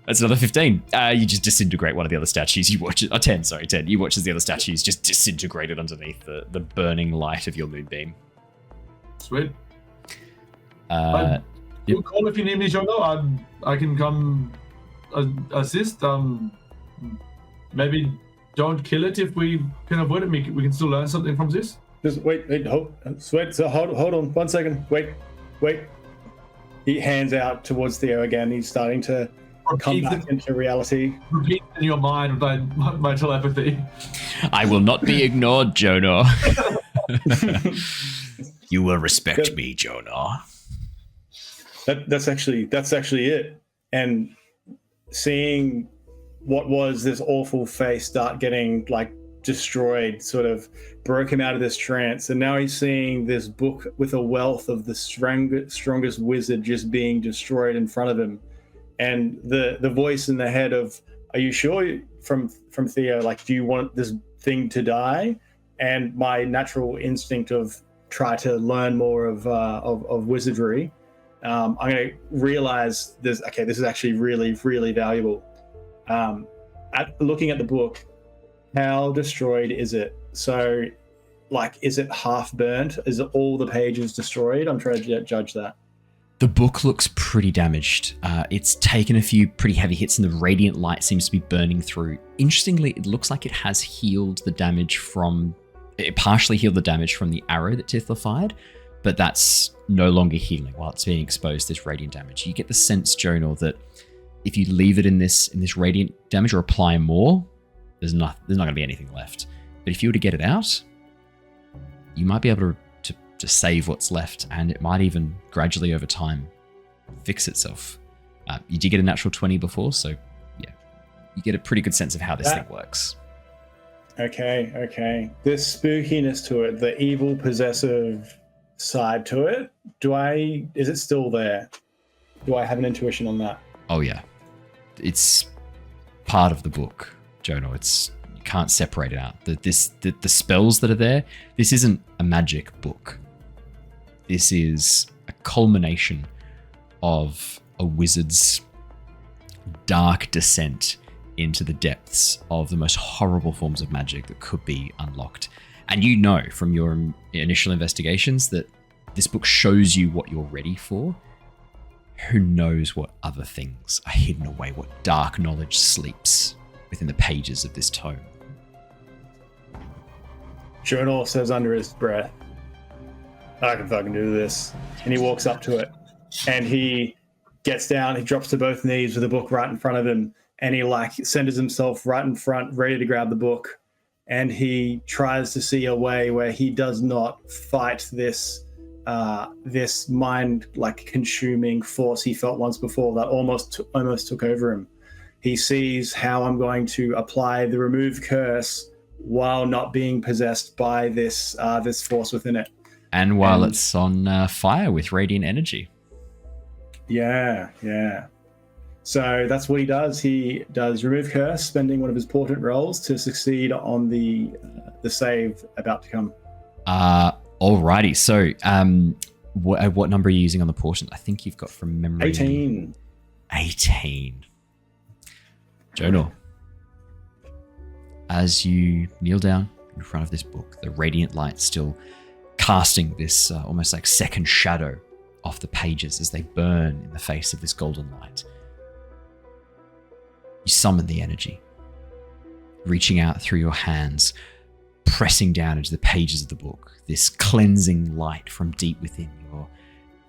that's another 15. You just disintegrate one of the other statues. You watch it. 10. You watch as the other statues just disintegrated underneath the burning light of your moonbeam. Sweet. You'll call if you need me, Jonor. I can come assist. Maybe don't kill it if we can avoid it. We can still learn something from this. Just wait, hold on 1 second. Wait. He hands out towards Theo again. He's starting to come back into reality. Repeat in your mind my telepathy. I will not be ignored, Jonor. You will respect me, Jonor. That's actually it. And seeing what was this awful face start getting like destroyed sort of broke him out of this trance, and now he's seeing this book with a wealth of the strongest wizard just being destroyed in front of him, and the voice in the head of, are you sure, from Theo, like, do you want this thing to die? And my natural instinct of try to learn more of wizardry, I'm going to realize this is actually really, really valuable. Looking at the book, how destroyed is it? So, like, is it half burnt? Is it all the pages destroyed? I'm trying to judge that. The book looks pretty damaged. It's taken a few pretty heavy hits and the radiant light seems to be burning through. Interestingly, it looks like it has healed the damage it partially healed the damage from the arrow that Tithla fired, but that's no longer healing while it's being exposed to this radiant damage. You get the sense, Jonor, that if you leave it in this radiant damage or apply more, there's not going to be anything left. But if you were to get it out, you might be able to save what's left, and it might even gradually over time fix itself. You did get a natural 20 before, so yeah, you get a pretty good sense of how this thing works. Okay. This spookiness to it, the evil possessive side to it, is it still there? Do I have an intuition on that? Oh yeah. It's part of the book, Jonor. You can't separate it out. The spells that are there, this isn't a magic book. This is a culmination of a wizard's dark descent into the depths of the most horrible forms of magic that could be unlocked. And you know from your initial investigations that this book shows you what you're ready for. Who knows what other things are hidden away, what dark knowledge sleeps within the pages of this tome. Jonor says under his breath, I can fucking do this. And he walks up to it. And he gets down, he drops to both knees with the book right in front of him. And he centers himself right in front, ready to grab the book. And he tries to see a way where he does not fight this mind consuming force he felt once before that almost took over him. He sees how I'm going to apply the remove curse while not being possessed by this force within it. And while it's on fire with radiant energy. Yeah. So that's what he does. He does remove curse, spending one of his portent rolls to succeed on the save about to come. Alrighty. So, what number are you using on the portent? I think you've got from memory. 18. 18. Jonor, as you kneel down in front of this book, the radiant light still casting this almost like second shadow off the pages as they burn in the face of this golden light. You summon the energy, reaching out through your hands, pressing down into the pages of the book, this cleansing light from deep within your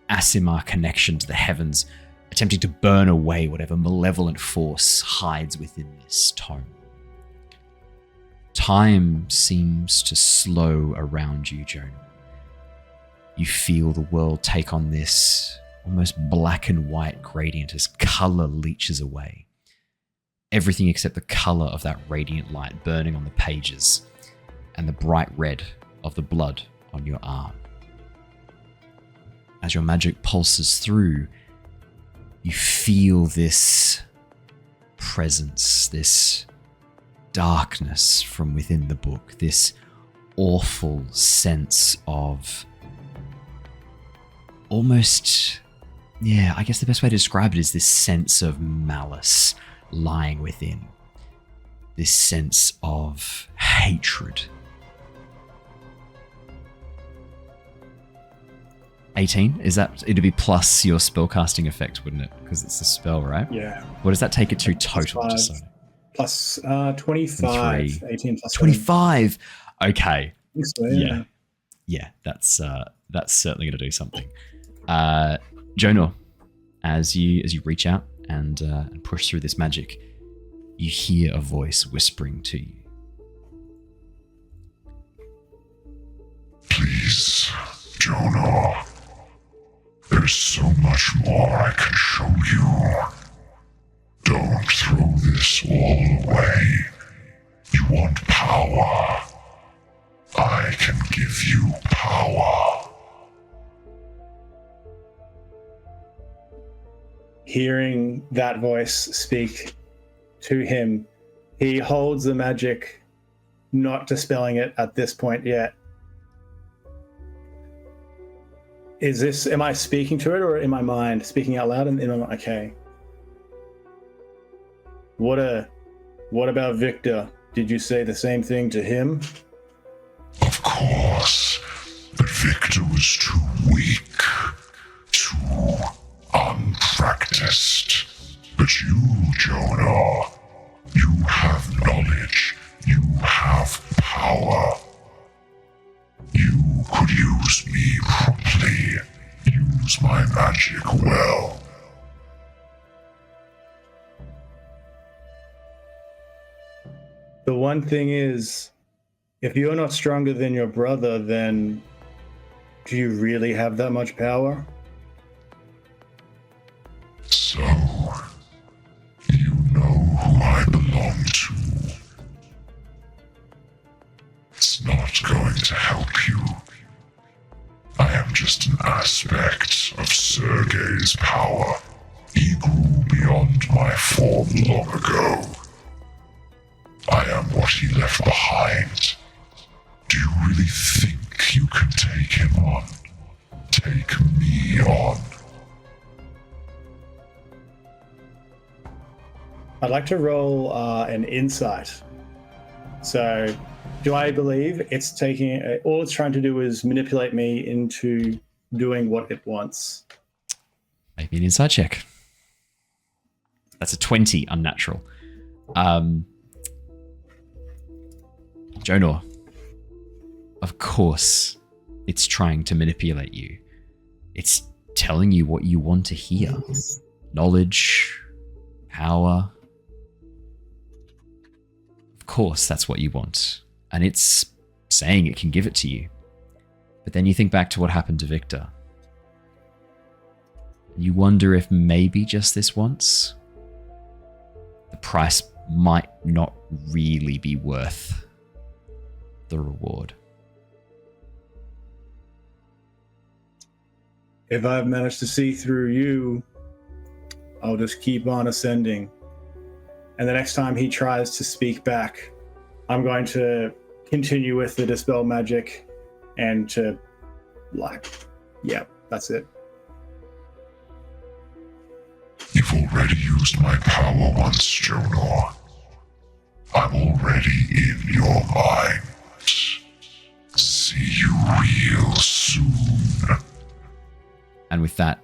Aasimar connection to the heavens, attempting to burn away whatever malevolent force hides within this tome. Time seems to slow around you, Jonor. You feel the world take on this almost black and white gradient as color leaches away. Everything except the color of that radiant light burning on the pages and the bright red of the blood on your arm. As your magic pulses through, you feel this presence, this darkness from within the book, this awful sense of almost, I guess the best way to describe it is this sense of malice lying within, this sense of hatred. 18? Is that, it'd be plus your spellcasting effect, wouldn't it? Because it's a spell, right? Yeah. What does that take it to total? Plus 25. 18 plus 25. Okay. So, yeah. That's certainly going to do something. Jonor, as you reach out and push through this magic, you hear a voice whispering to you. Please, Jonor. There's so much more I can show you. Don't throw this all away. You want power. I can give you power. Hearing that voice speak to him, he holds the magic, not dispelling it at this point yet. Am I speaking to it or in my mind? Speaking out loud and in my mind? Okay. What about Victor? Did you say the same thing to him? Of course, but Victor was too weak, too unpracticed. But you, Jonor, you have knowledge, you have power. You could use me properly, use my magic well. The one thing is, if you're not stronger than your brother, then do you really have that much power? So, you know who I belong to. It's not going to help you. I am just an aspect of Sergei's power. He grew beyond my form long ago. I am what he left behind. Do you really think you can take him on? Take me on? I'd like to roll an insight. So, do I believe it's taking all it's trying to do is manipulate me into doing what it wants? Maybe an insight check. That's a 20 unnatural. Jonor, of course, it's trying to manipulate you. It's telling you what you want to hear. Knowledge, power. Of course, that's what you want. And it's saying it can give it to you. But then you think back to what happened to Victor. You wonder if maybe just this once, the price might not really be worth the reward. If I've managed to see through you, I'll just keep on ascending. And the next time he tries to speak back, I'm going to continue with the dispel magic and to, that's it. You've already used my power once, Jonor. I'm already in your mind. See you real soon. And with that,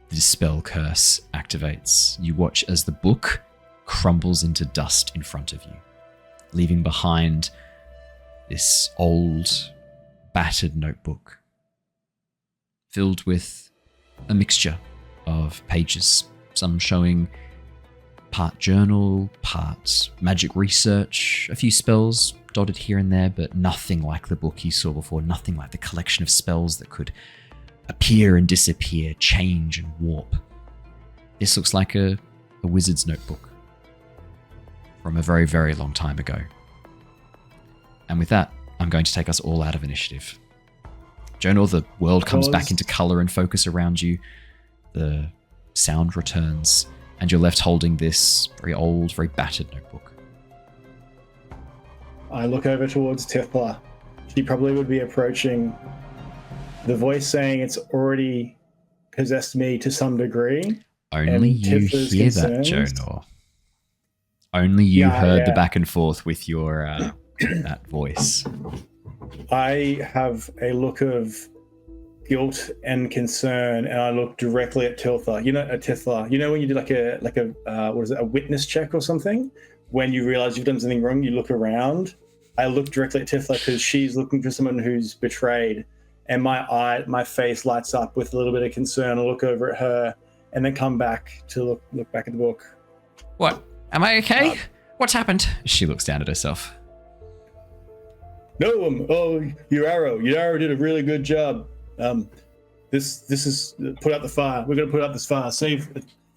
the Dispel Curse activates. You watch as the book crumbles into dust in front of you, leaving behind this old, battered notebook filled with a mixture of pages, some showing part journal, part magic research, a few spells dotted here and there, but nothing like the book you saw before, nothing like the collection of spells that could appear and disappear, change and warp. This looks like a wizard's notebook from a very, very long time ago. And with that, I'm going to take us all out of initiative. Jonor, the world comes back into colour and focus around you. The sound returns, and you're left holding this very old, very battered notebook. I look over towards Tithla. She probably would be approaching, the voice saying it's already possessed me to some degree. Only you hear that, Jonor. Only you heard the back and forth with your that voice. I have a look of guilt and concern, and I look directly at Tithla. Tithla. You know when you do like a witness check or something? When you realize you've done something wrong, you look around. I look directly at Tithla because she's looking for someone who's betrayed, and my face lights up with a little bit of concern. I look over at her, and then come back to look back at the book. What? Am I okay? What's happened? She looks down at herself. No, your arrow did a really good job. This is put out the fire. We're gonna put out this fire. Save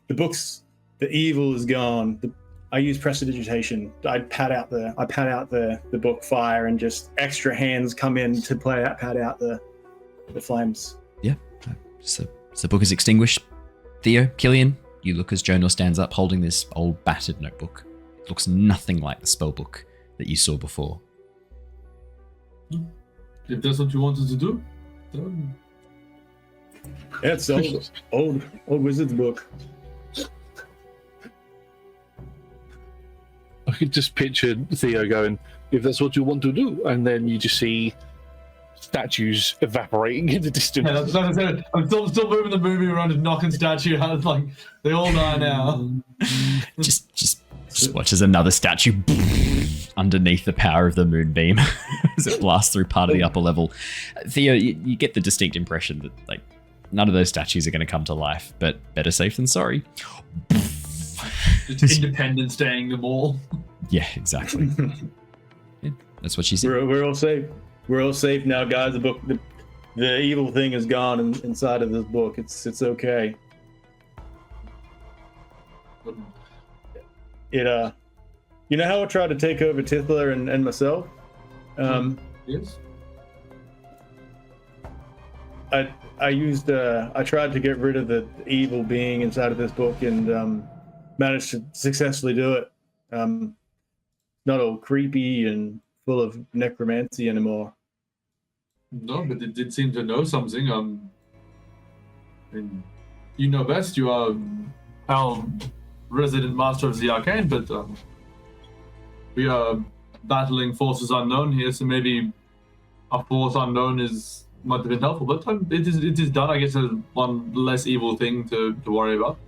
the books. The evil is gone. I use prestidigitation. I pat out the book fire, and just extra hands come in to pat out the flames. Yeah. So the book is extinguished. Theo, Killian, you look as Jonor stands up holding this old battered notebook. It looks nothing like the spell book that you saw before. If that's what you wanted to do, yeah, it's old wizard's book. I could just picture Theo going, if that's what you want to do, and then you just see statues evaporating in the distance. Yeah, that's what I said. I'm still moving the movie around and knocking statue out. Like, they all die now. Just watch as another statue underneath the power of the moonbeam as it blasts through part of the upper level. Theo, you get the distinct impression that like none of those statues are going to come to life, but better safe than sorry. Just Independence Daying them all. Yeah, exactly. Yeah, that's what she said. We're all safe. We're all safe now, guys. The book, the evil thing is gone inside of this book. It's okay. You know how I tried to take over Tithla and myself? Yes. I tried to get rid of the evil being inside of this book and managed to successfully do it. Not all creepy and full of necromancy anymore. No, but it did seem to know something. And you know best. You are our resident master of the arcane, but we are battling forces unknown here, so maybe a force unknown might have been helpful. But it is done. I guess, as one less evil thing to worry about.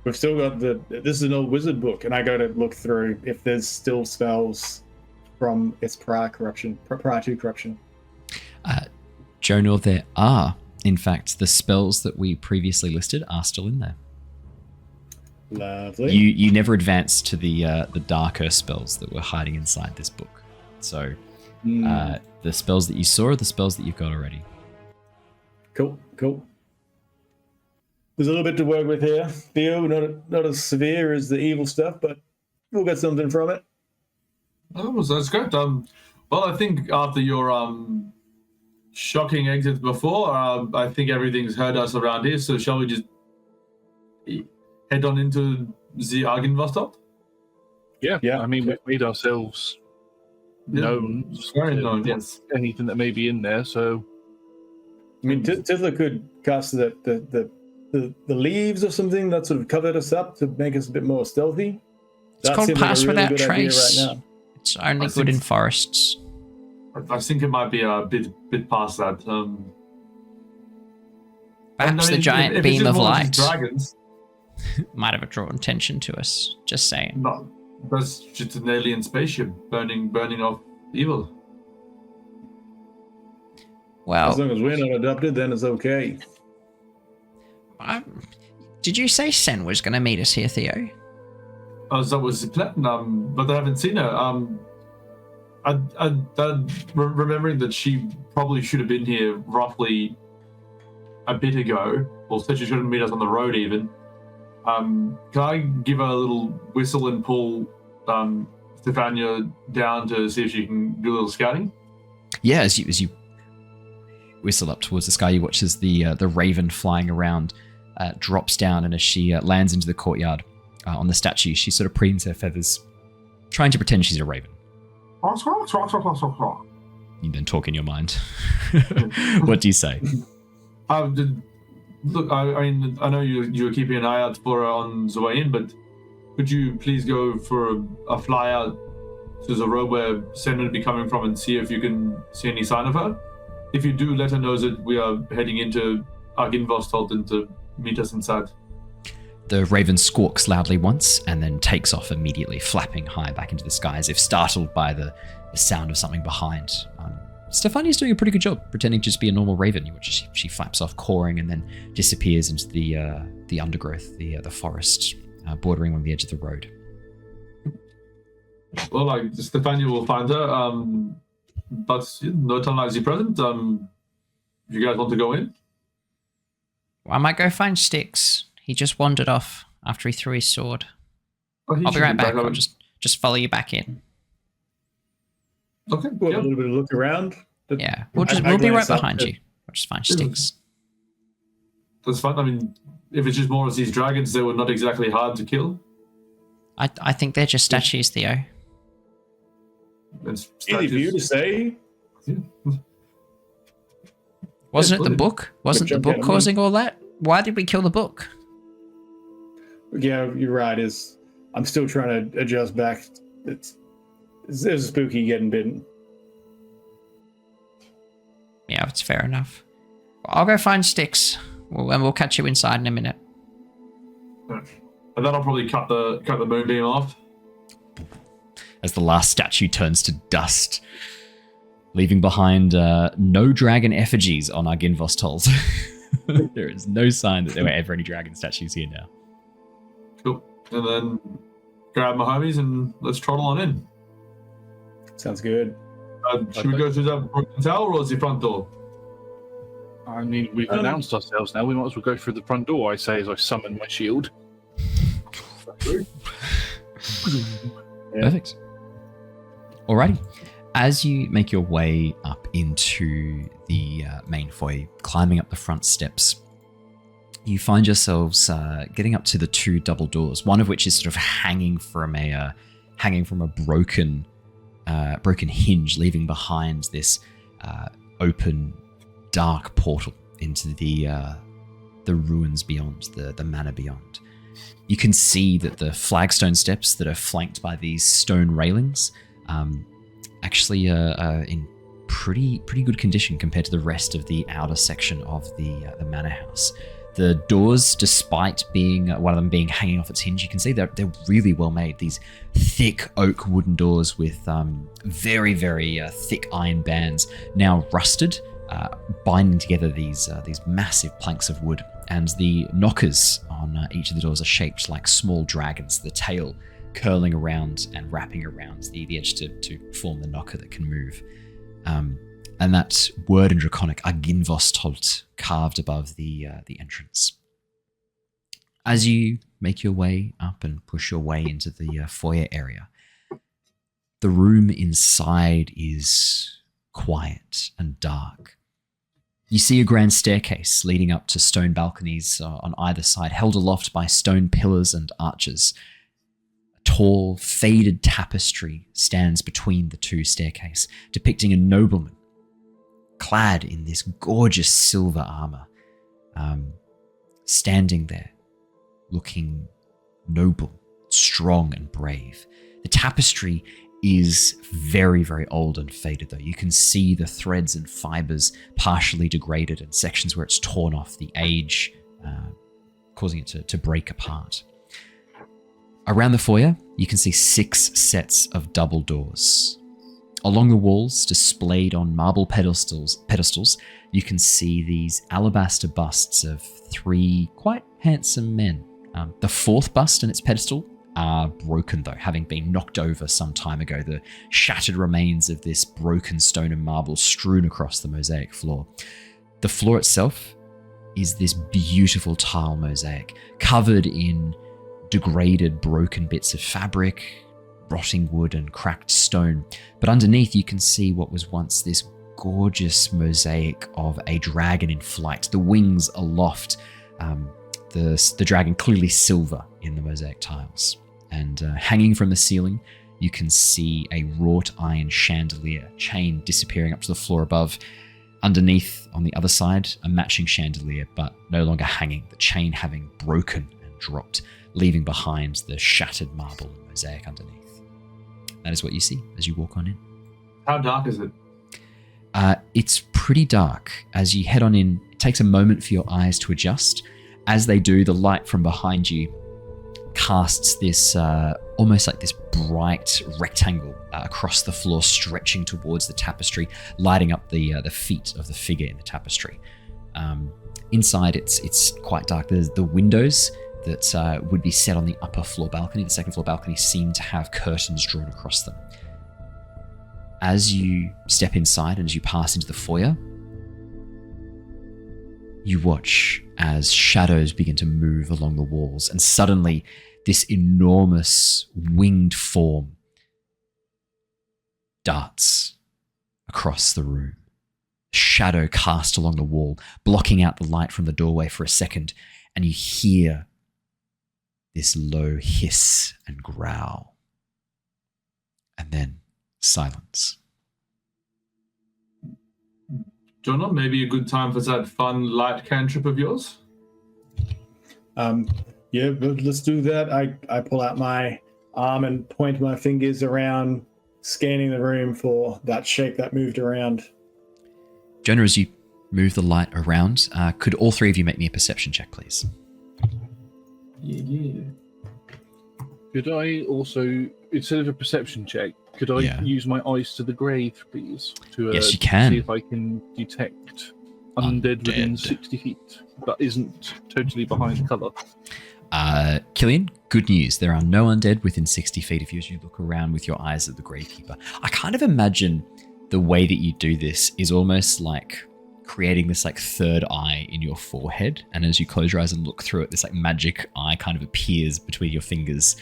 We've still got this is an old wizard book, and I go to look through if there's still spells from its prior to corruption. Jonor, there are, in fact, the spells that we previously listed are still in there. Lovely. You never advanced to the darker spells that were hiding inside this book. So the spells that you saw are the spells that you've got already. Cool. There's a little bit to work with here, Theo. Not as severe as the evil stuff, but we'll get something from it. Oh, that's good. Well, I think after your shocking exit before, I think everything's heard us around here. So shall we just head on into the Argynvostholt? Yeah. I mean, we've made ourselves known. Very known, yes. Anything that may be in there, so... I mean, Tithla could cast the leaves or something that sort of covered us up to make us a bit more stealthy. It's called Pass Without Trace. Right now. It's only good in forests. I think it might be a bit past that. Perhaps the giant beam of light dragons might have drawn attention to us. Just saying. No, that's just an alien spaceship burning off evil. Well, as long as we're not adopted, then it's okay. Did you say Sen was going to meet us here, Theo? That was the plan, but I haven't seen her. Remembering that she probably should have been here roughly a bit ago, or said she shouldn't meet us on the road even. Can I give her a little whistle and pull Stefania down to see if she can do a little scouting? Yeah, as you whistle up towards the sky, you watch as the raven flying around drops down, and as she lands into the courtyard on the statue, she sort of preens her feathers, trying to pretend she's a raven. You then talk in your mind. What do you say? Look, I know you were keeping an eye out for her on the way in, but could you please go for a fly out to the road where Sen would be coming from and see if you can see any sign of her? If you do, let her know that we are heading into Argynvostholt and to meet us inside. The raven squawks loudly once and then takes off immediately, flapping high back into the sky as if startled by the sound of something behind. Stefania's doing a pretty good job pretending to just be a normal raven. You watch she flaps off, cawing, and then disappears into the undergrowth, the forest, bordering on the edge of the road. Well, Stefania will find her, but no time like the present. If you guys want to go in? Well, I might go find Styx. He just wandered off after he threw his sword. Well, I'll be right back. I'll just follow you back in. Okay. We'll have a little bit of look around. Yeah, we'll be right behind you. We'll just find Styx. That's fine. I mean, if it's just more of these dragons, they were not exactly hard to kill. I think they're just statues, Theo. Easy for you to say. Wasn't it the book? Wasn't the book causing all that? Why did we kill the book? Yeah, you're right. I'm still trying to adjust back. It's spooky getting bitten. Yeah, it's fair enough. I'll go find Styx, and we'll catch you inside in a minute. And then I'll probably cut the moonbeam off. As the last statue turns to dust, leaving behind no dragon effigies on Argynvostholt. There is no sign that there were ever any dragon statues here now. Cool. And then grab my homies and let's trottle on in. Sounds good. Should we go through that broken tower or the front door? I mean, we've announced ourselves now. We might as well go through the front door, I say, as I summon my shield. Perfect. Alrighty. As you make your way up into the main foyer, climbing up the front steps, you find yourselves getting up to the two double doors, one of which is sort of hanging from a broken hinge, leaving behind this open, dark portal into the ruins beyond, the manor beyond. You can see that the flagstone steps that are flanked by these stone railings actually are in pretty good condition compared to the rest of the outer section of the manor house. The doors, despite being one of them being hanging off its hinge, you can see they're really well made. These thick oak wooden doors with very thick iron bands, now rusted, binding together these massive planks of wood. And the knockers on each of the doors are shaped like small dragons, the tail curling around and wrapping around the edge to form the knocker that can move. And that word in Draconic, Argynvostholt, carved above the entrance. As you make your way up and push your way into the foyer area, the room inside is quiet and dark. You see a grand staircase leading up to stone balconies on either side, held aloft by stone pillars and arches. A tall, faded tapestry stands between the two staircases, depicting a nobleman clad in this gorgeous silver armor, standing there, looking noble, strong, and brave. The tapestry is very old and faded, though. You can see the threads and fibers partially degraded and sections where it's torn off, the age causing it to break apart. Around the foyer, you can see 6 sets of double doors. Along the walls, displayed on marble pedestals, you can see these alabaster busts of 3 quite handsome men. The 4th bust in its pedestal are broken, though, having been knocked over some time ago. The shattered remains of this broken stone and marble strewn across the mosaic floor. The floor itself is this beautiful tile mosaic, covered in degraded, broken bits of fabric, rotting wood, and cracked stone. But underneath, you can see what was once this gorgeous mosaic of a dragon in flight, the wings aloft, the dragon clearly silver in the mosaic tiles. And hanging from the ceiling, you can see a wrought iron chandelier, chain disappearing up to the floor above. Underneath, on the other side, a matching chandelier, but no longer hanging, the chain having broken and dropped, leaving behind the shattered marble and mosaic underneath. That is what you see as you walk on in. How dark is it? It's pretty dark. As you head on in, it takes a moment for your eyes to adjust. As they do, the light from behind you casts this almost like this bright rectangle across the floor, stretching towards the tapestry, lighting up the feet of the figure in the tapestry. Inside, it's quite dark. There's the windows that would be set on the upper floor balcony, the second floor balcony, seem to have curtains drawn across them. As you step inside and as you pass into the foyer, you watch as shadows begin to move along the walls, and suddenly this enormous winged form darts across the room. Shadow cast along the wall, blocking out the light from the doorway for a second, and you hear this low hiss and growl. And then silence. Jonor, maybe a good time for that fun light cantrip of yours? Yeah, let's do that. I pull out my arm and point my fingers around, scanning the room for that shape that moved around. Jonor, as you move the light around, could all 3 of you make me a perception check, please? Yeah. Could I also, instead of a perception check, could I use my eyes to the grave, please? To, yes, you can. See if I can detect undead within 60 feet, but isn't totally behind cover. Killian, good news. There are no undead within 60 feet of you as you look around with your eyes at the gravekeeper. I kind of imagine the way that you do this is almost like creating this like third eye in your forehead, and as you close your eyes and look through it, this like magic eye kind of appears between your fingers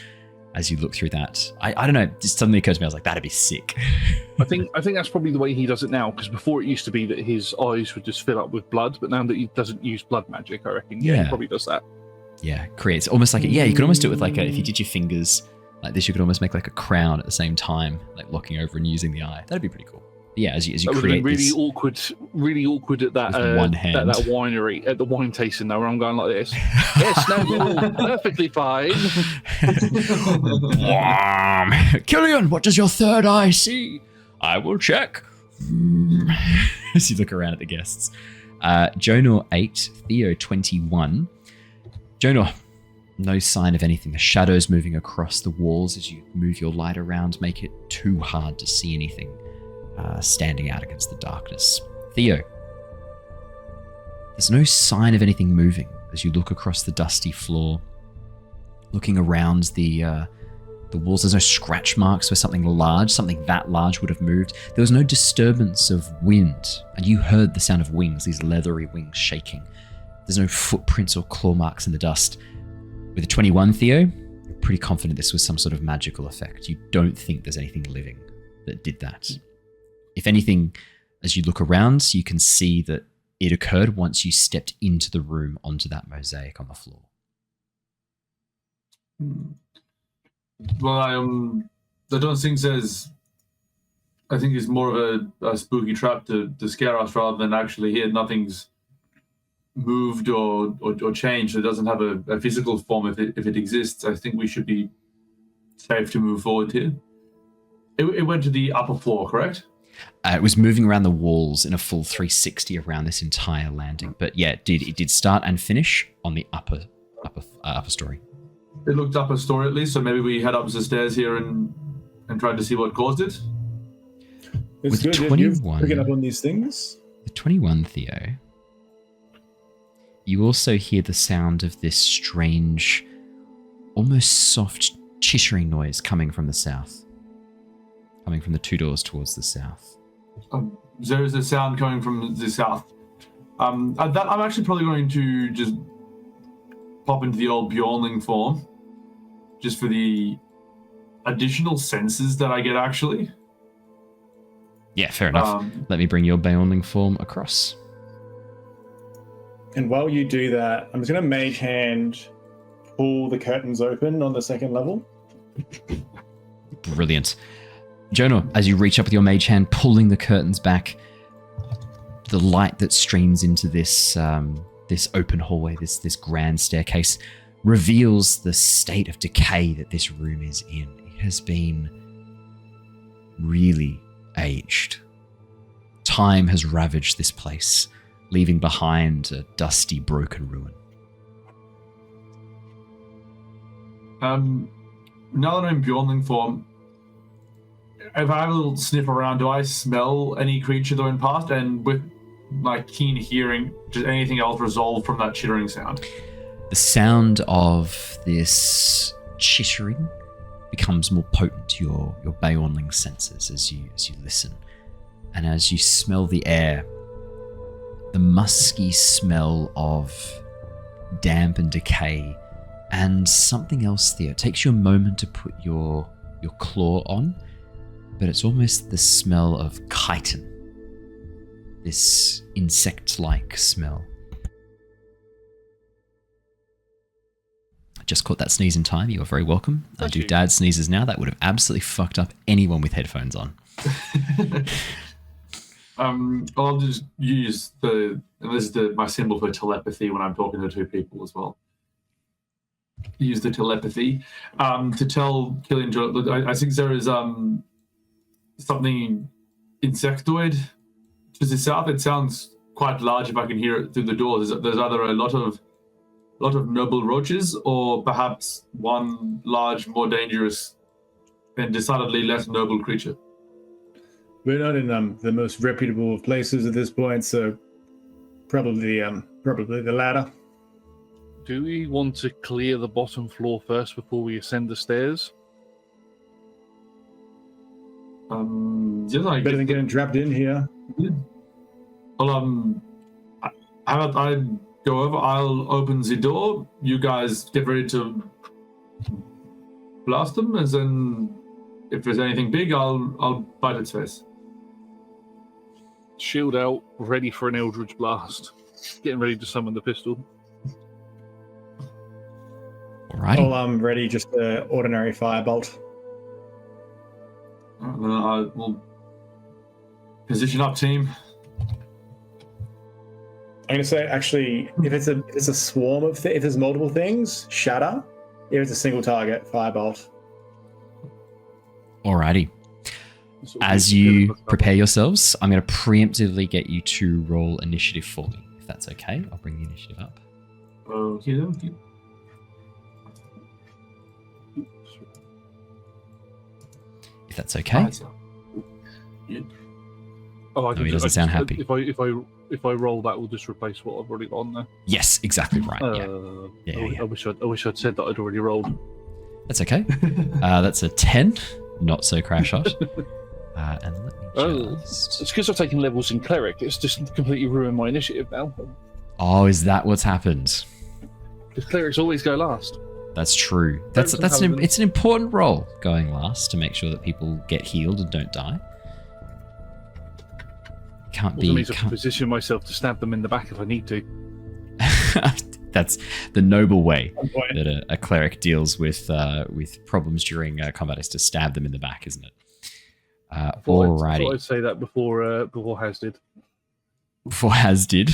as you look through that. I don't know, it just suddenly occurred to me, I was like, that'd be sick. I think that's probably the way he does it now, because before it used to be that his eyes would just fill up with blood, but now that he doesn't use blood magic, I reckon, he probably does that. Yeah, creates almost like you could almost do it with like if you did your fingers like this, you could almost make like a crown at the same time, like locking over and using the eye. That'd be pretty cool. But yeah, as you that create really this, really awkward at that one hand. that winery at the wine tasting though, where I'm going like this. Yes, no, perfectly fine. Killian, what does your third eye see? I will check. As you look around at the guests. Jonor 8, Theo 21. Jonor, no sign of anything. The shadows moving across the walls as you move your light around make it too hard to see anything standing out against the darkness. Theo, there's no sign of anything moving as you look across the dusty floor, looking around the walls. There's no scratch marks where something that large would have moved. There was no disturbance of wind, and you heard the sound of wings, these leathery wings shaking. There's no footprints or claw marks in the dust. With a 21, Theo, you're pretty confident this was some sort of magical effect. You don't think there's anything living that did that. If anything, as you look around, you can see that it occurred once you stepped into the room onto that mosaic on the floor. Well, I don't think there's. I think it's more of a spooky trap to scare us rather than actually here. Nothing's moved or changed. It doesn't have a physical form if it exists. I think we should be safe to move forward here. It went to the upper floor, correct? It was moving around the walls in a full 360 around this entire landing. But yeah, it did start and finish on the upper story. It looked up a story at least, so maybe we head up the stairs here and try to see what caused it. It's With good 21, picking up on these things. The 21, Theo, you also hear the sound of this strange, almost soft chittering noise coming from the south. Coming from the two doors towards the south. There is a sound coming from the south. I'm actually probably going to just pop into the old Bjornling form, just for the additional senses that I get, actually. Yeah, fair enough. Let me bring your Bjornling form across. And while you do that, I'm just going to mage hand pull the curtains open on the second level. Brilliant. Jonor, as you reach up with your mage hand, pulling the curtains back, the light that streams into this this open hallway, this grand staircase, reveals the state of decay that this room is in. It has been really aged. Time has ravaged this place, leaving behind a dusty, broken ruin. Now that I'm in Bjornling form, if I have a little sniff around, do I smell any creature that went past? And with my keen hearing, does anything else resolve from that chittering sound? The sound of this chittering becomes more potent to your Bjornling senses as you listen. And as you smell the air, the musky smell of damp and decay, and something else, Theo. It takes you a moment to put your claw on, but it's almost the smell of chitin. This insect-like smell. I just caught that sneeze in time. You are very welcome. I do dad sneezes now. That would have absolutely fucked up anyone with headphones on. I'll just use this is my symbol for telepathy when I'm talking to two people as well. Use the telepathy to tell Killian, look, I think there is something insectoid to the south. It sounds quite large if I can hear it through the doors. There's either a lot of noble roaches or perhaps one large, more dangerous and decidedly less noble creature. We're not in the most reputable of places at this point, so probably the latter. Do we want to clear the bottom floor first before we ascend the stairs? Better than getting trapped in here. Yeah. Well, how about I go over? I'll open the door. You guys get ready to blast them, as in, if there's anything big, I'll bite its face. Shield out, ready for an Eldritch Blast. Getting ready to summon the pistol. Alright. Oh, I'm ready, just an ordinary firebolt. Then I will position up, team. I'm going to say, actually, if it's a swarm of if there's multiple things, shatter. If it's a single target, firebolt. Alrighty. As you prepare yourselves, I'm going to preemptively get you to roll initiative for me. If that's okay, I'll bring the initiative up. Okay. If that's okay. Oh, he doesn't sound happy. If I roll, that will just replace what I've already got on there. Yes, exactly right. I wish I'd said that I'd already rolled. That's okay. That's a 10. Not so crash hot. And let me just... It's because I've taken levels in cleric. It's just completely ruined my initiative now. Oh, is that what's happened? Because clerics always go last. That's true. It's an important role, going last, to make sure that people get healed and don't die. Can't be. I can position myself to stab them in the back if I need to. That's the noble way that a cleric deals with problems during combat, is to stab them in the back, isn't it? Alrighty. I thought I'd say that before Haz did. Before Haz did.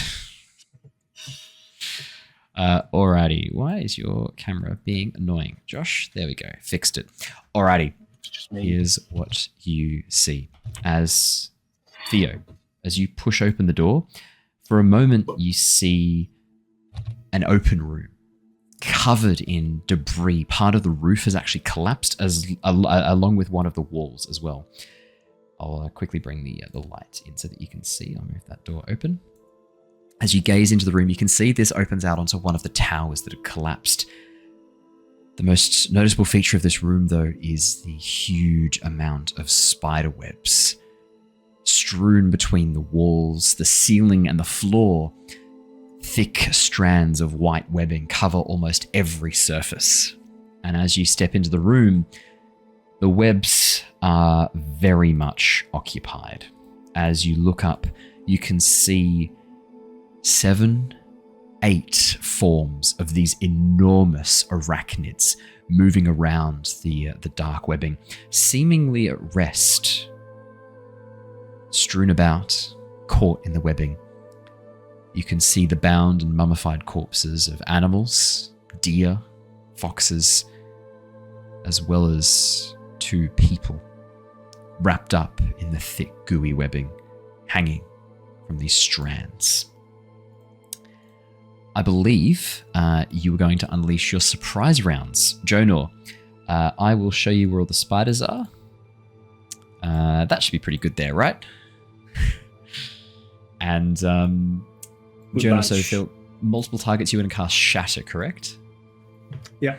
Alrighty. Why is your camera being annoying? Josh, there we go. Fixed it. Alrighty. Here's what you see. As Theo, as you push open the door, for a moment you see an open room covered in debris. Part of the roof has actually collapsed along with one of the walls as well. I'll quickly bring the light in so that you can see. I'll move that door open. As you gaze into the room, you can see this opens out onto one of the towers that had collapsed. The most noticeable feature of this room, though, is the huge amount of spider webs strewn between the walls, the ceiling, and the floor. Thick strands of white webbing cover almost every surface. And as you step into the room, the webs are very much occupied. As you look up, you can see 7, 8 forms of these enormous arachnids moving around the dark webbing, seemingly at rest, strewn about, caught in the webbing. You can see the bound and mummified corpses of animals, deer, foxes, as well as 2 people wrapped up in the thick, gooey webbing, hanging from these strands. I believe you were going to unleash your surprise rounds. Jonor, I will show you where all the spiders are. That should be pretty good there, right? And Jonor, so Phil, multiple targets, you want to cast Shatter, correct? Yeah.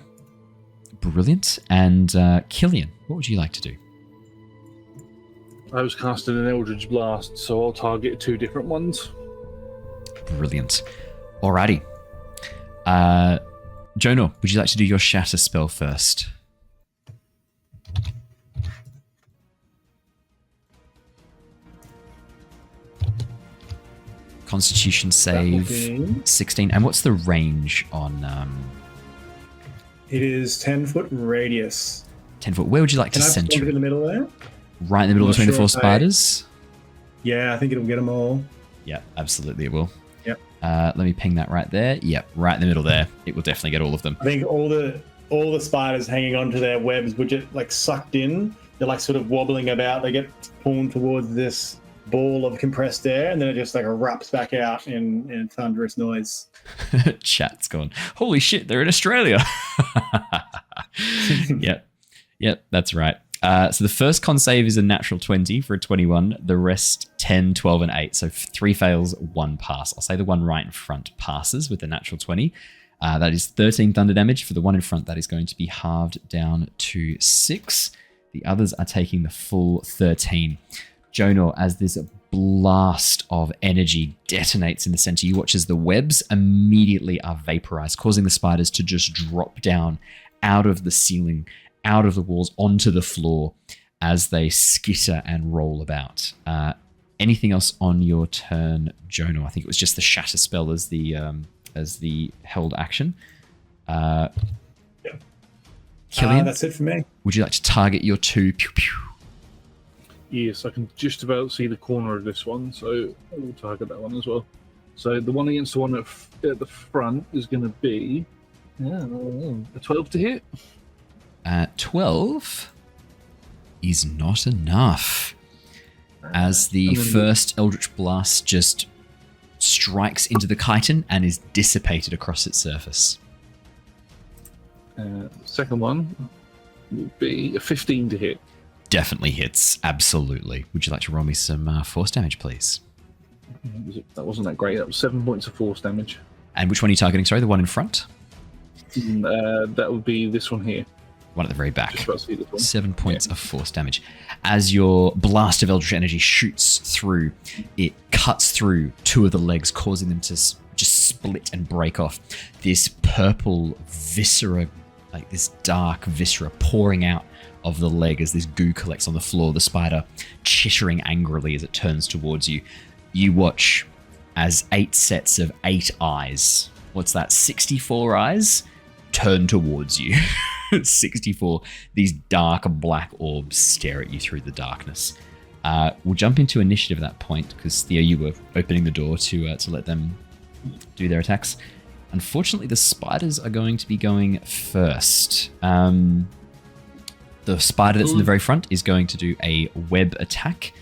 Brilliant. And Killian, what would you like to do? I was casting an Eldritch Blast, so I'll target 2 different ones. Brilliant. Alrighty. Jonor, would you like to do your Shatter spell first? Constitution save 16. And what's the range on... It is 10-foot radius. 10 foot. Where would you like to center it? In the middle there? Right in the middle between the 4 spiders? Yeah, I think it'll get them all. Yeah, absolutely it will. Yep. Let me ping that right there. Yep, right in the middle there. It will definitely get all of them. I think all the spiders hanging onto their webs would get like sucked in. They're like sort of wobbling about. They get pulled towards this ball of compressed air, and then it just like erupts back out in thunderous noise. Chat's gone, holy shit, they're in Australia. Yep, that's right. So the first con save is a natural 20 for a 21. The rest 10, 12, and 8. So 3 fails, 1 pass. I'll say the one right in front passes with the natural 20. That is 13 thunder damage. For the one in front, that is going to be halved down to 6. The others are taking the full 13. Jonor, as this blast of energy detonates in the center, you watch as the webs immediately are vaporized, causing the spiders to just drop down out of the ceiling out of the walls onto the floor as they skitter and roll about. Anything else on your turn, Jonor? I think it was just the shatter spell as the held action. Killian, that's it for me. Would you like to target your 2 pew pew? Yes, I can just about see the corner of this one, so I will target that one as well. So the one against the one at the front is going to be a 12 to hit. 12 is not enough. As the first Eldritch Blast just strikes into the chitin and is dissipated across its surface. The second one will be a 15 to hit. Definitely hits, absolutely. Would you like to roll me some force damage, please? That wasn't that great. That was 7 points of force damage. And which one are you targeting? Sorry, the one in front? That would be this one here. One at the very back. Just about to see this one. 7 points of force damage. As your blast of Eldritch Energy shoots through, it cuts through 2 of the legs, causing them to just split and break off. This purple viscera, like this dark viscera pouring out of the leg as this goo collects on the floor, the spider chittering angrily as it turns towards you. You watch as 8 sets of 8 eyes, what's that, 64 eyes, turn towards you. 64, these dark black orbs stare at you through the darkness. We'll jump into initiative at that point, because Theo, you were opening the door to let them do their attacks. Unfortunately, the spiders are going to be going first. The spider that's in the very front is going to do a web attack,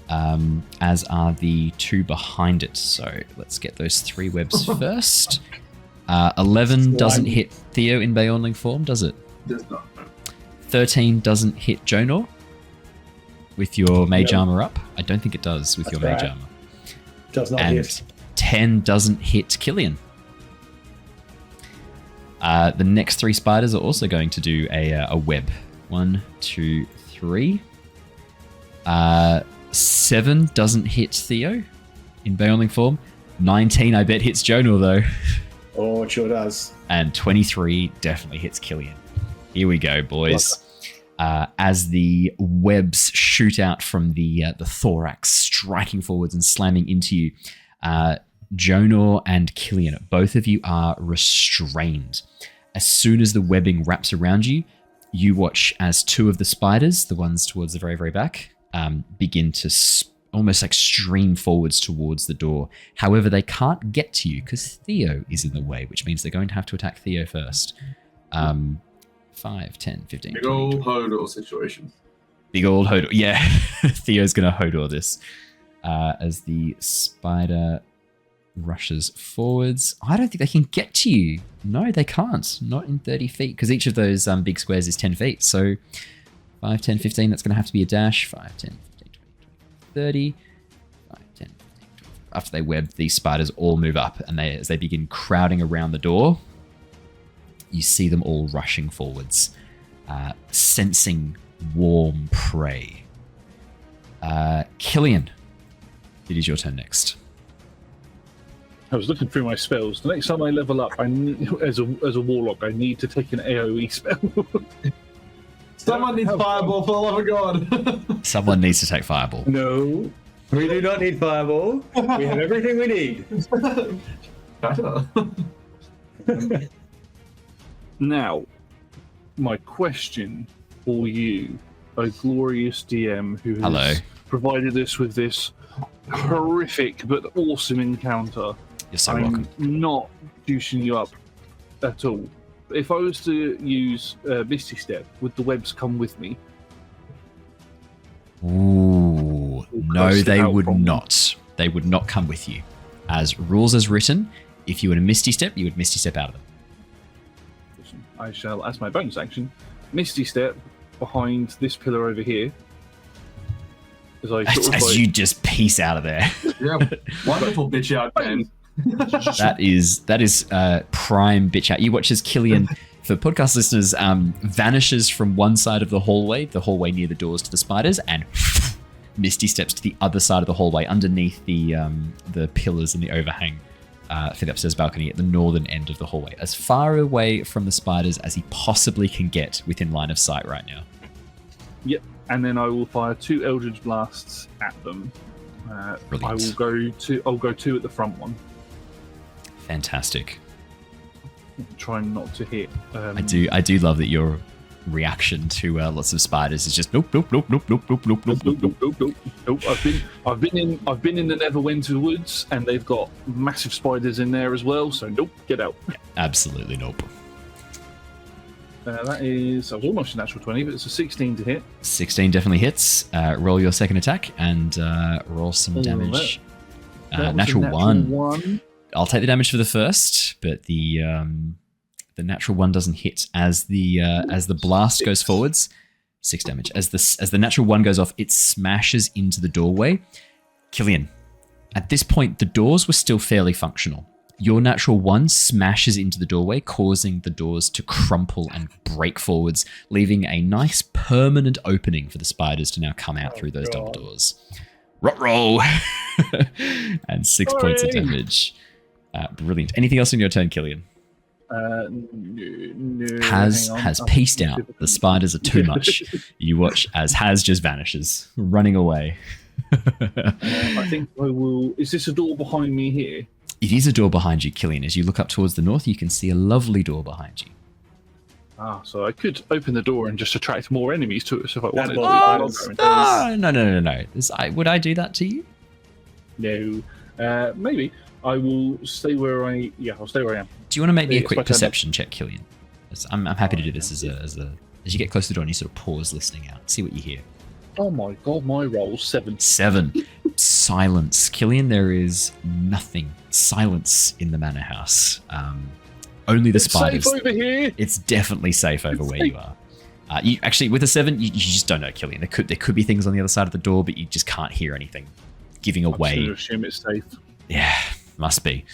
as are the 2 behind it. So let's get those 3 webs first. 11 doesn't hit Theo in Beornling form, does it? Does not. 13 doesn't hit Jonor with your mage armor up. I don't think it does with your mage armor. Does not and hit. 10 doesn't hit Killian. The next 3 spiders are also going to do a web. 1, 2, 3. 7 doesn't hit Theo in Beornling form. 19, I bet, hits Jonor, though. Oh, it sure does. And 23 definitely hits Killian. Here we go, boys. As the webs shoot out from the thorax, striking forwards and slamming into you, Jonor and Killian, both of you are restrained. As soon as the webbing wraps around you, you watch as 2 of the spiders, the ones towards the very, very back, begin to almost like stream forwards towards the door. However, they can't get to you because Theo is in the way, which means they're going to have to attack Theo first. 5, 10, 15. Big old Hodor situation. Big old Hodor. Yeah, Theo's going to Hodor this. As the spider rushes forwards. I don't think they can get to you. No, they can't. Not in 30 feet, because each of those big squares is 10 feet. So 5, 10, 15, that's going to have to be a dash. 5, 10, 15, 20, 30. 5, 10, 15, 20. After they web, these spiders all move up, and as they begin crowding around the door, you see them all rushing forwards, sensing warm prey. Killian, it is your turn next. I was looking through my spells. The next time I level up, as a warlock, I need to take an AoE spell. Someone needs Fireball, for the love of God. Someone needs to take Fireball. No, we do not need Fireball. We have everything we need. Now, my question for you, a glorious DM who has provided us with this horrific but awesome encounter. You're so welcome. I'm not juicing you up at all. If I was to use Misty Step, would the webs come with me? Ooh, no, they would not. They would not come with you. As rules as written, if you were to Misty Step, you would Misty Step out of them. I shall, as my bonus action, Misty Step behind this pillar over here. As you just piece out of there. Yeah, wonderful bitch out, man. That is prime bitch out. You watch as Killian, for podcast listeners, vanishes from one side of the hallway near the doors to the spiders, and Misty steps to the other side of the hallway underneath the pillars and the overhang. for the upstairs balcony at the northern end of the hallway, as far away from the spiders as he possibly can get within line of sight right now. Yep, and then I will fire 2 Eldritch Blasts at them. Brilliant. I'll go 2 at the front one. Fantastic. Trying not to hit. I do love that your reaction to lots of spiders is just nope. I've been in the Neverwinter Woods, and they've got massive spiders in there as well. So nope, get out. Absolutely nope. That was almost a natural 20, but it's a 16 to hit. 16 definitely hits. Roll your second attack and roll some damage. Natural 1. I'll take the damage for the first, but the natural 1 doesn't hit as the blast goes forwards. 6 damage. As the natural 1 goes off, it smashes into the doorway. Killian, at this point, the doors were still fairly functional. Your natural 1 smashes into the doorway, causing the doors to crumple and break forwards, leaving a nice permanent opening for the spiders to now come out through those double doors. Roll! And 6 points of damage. Brilliant. Anything else in your turn, Killian? No. Has pieced out. The spiders are too much. You watch as Has just vanishes, running away. I think I will... Is this a door behind me here? It is a door behind you, Killian. As you look up towards the north, you can see a lovely door behind you. So I could open the door and just attract more enemies to us if I wanted No. Would I do that to you? No. Maybe. I will stay where I... Yeah, I'll stay where I am. Do you want to make me a quick perception check, Killian? I'm happy to do this as you get close to the door and you sort of pause listening out. See what you hear. Oh my god, my roll 7. 7. Silence. Killian, there is nothing. Silence in the manor house. Only the spiders. Safe over here. It's definitely safe over where you are. You actually, with a 7, you just don't know, Killian. There could be things on the other side of the door, but you just can't hear anything giving away. I'm just going to assume it's safe. Yeah, must be.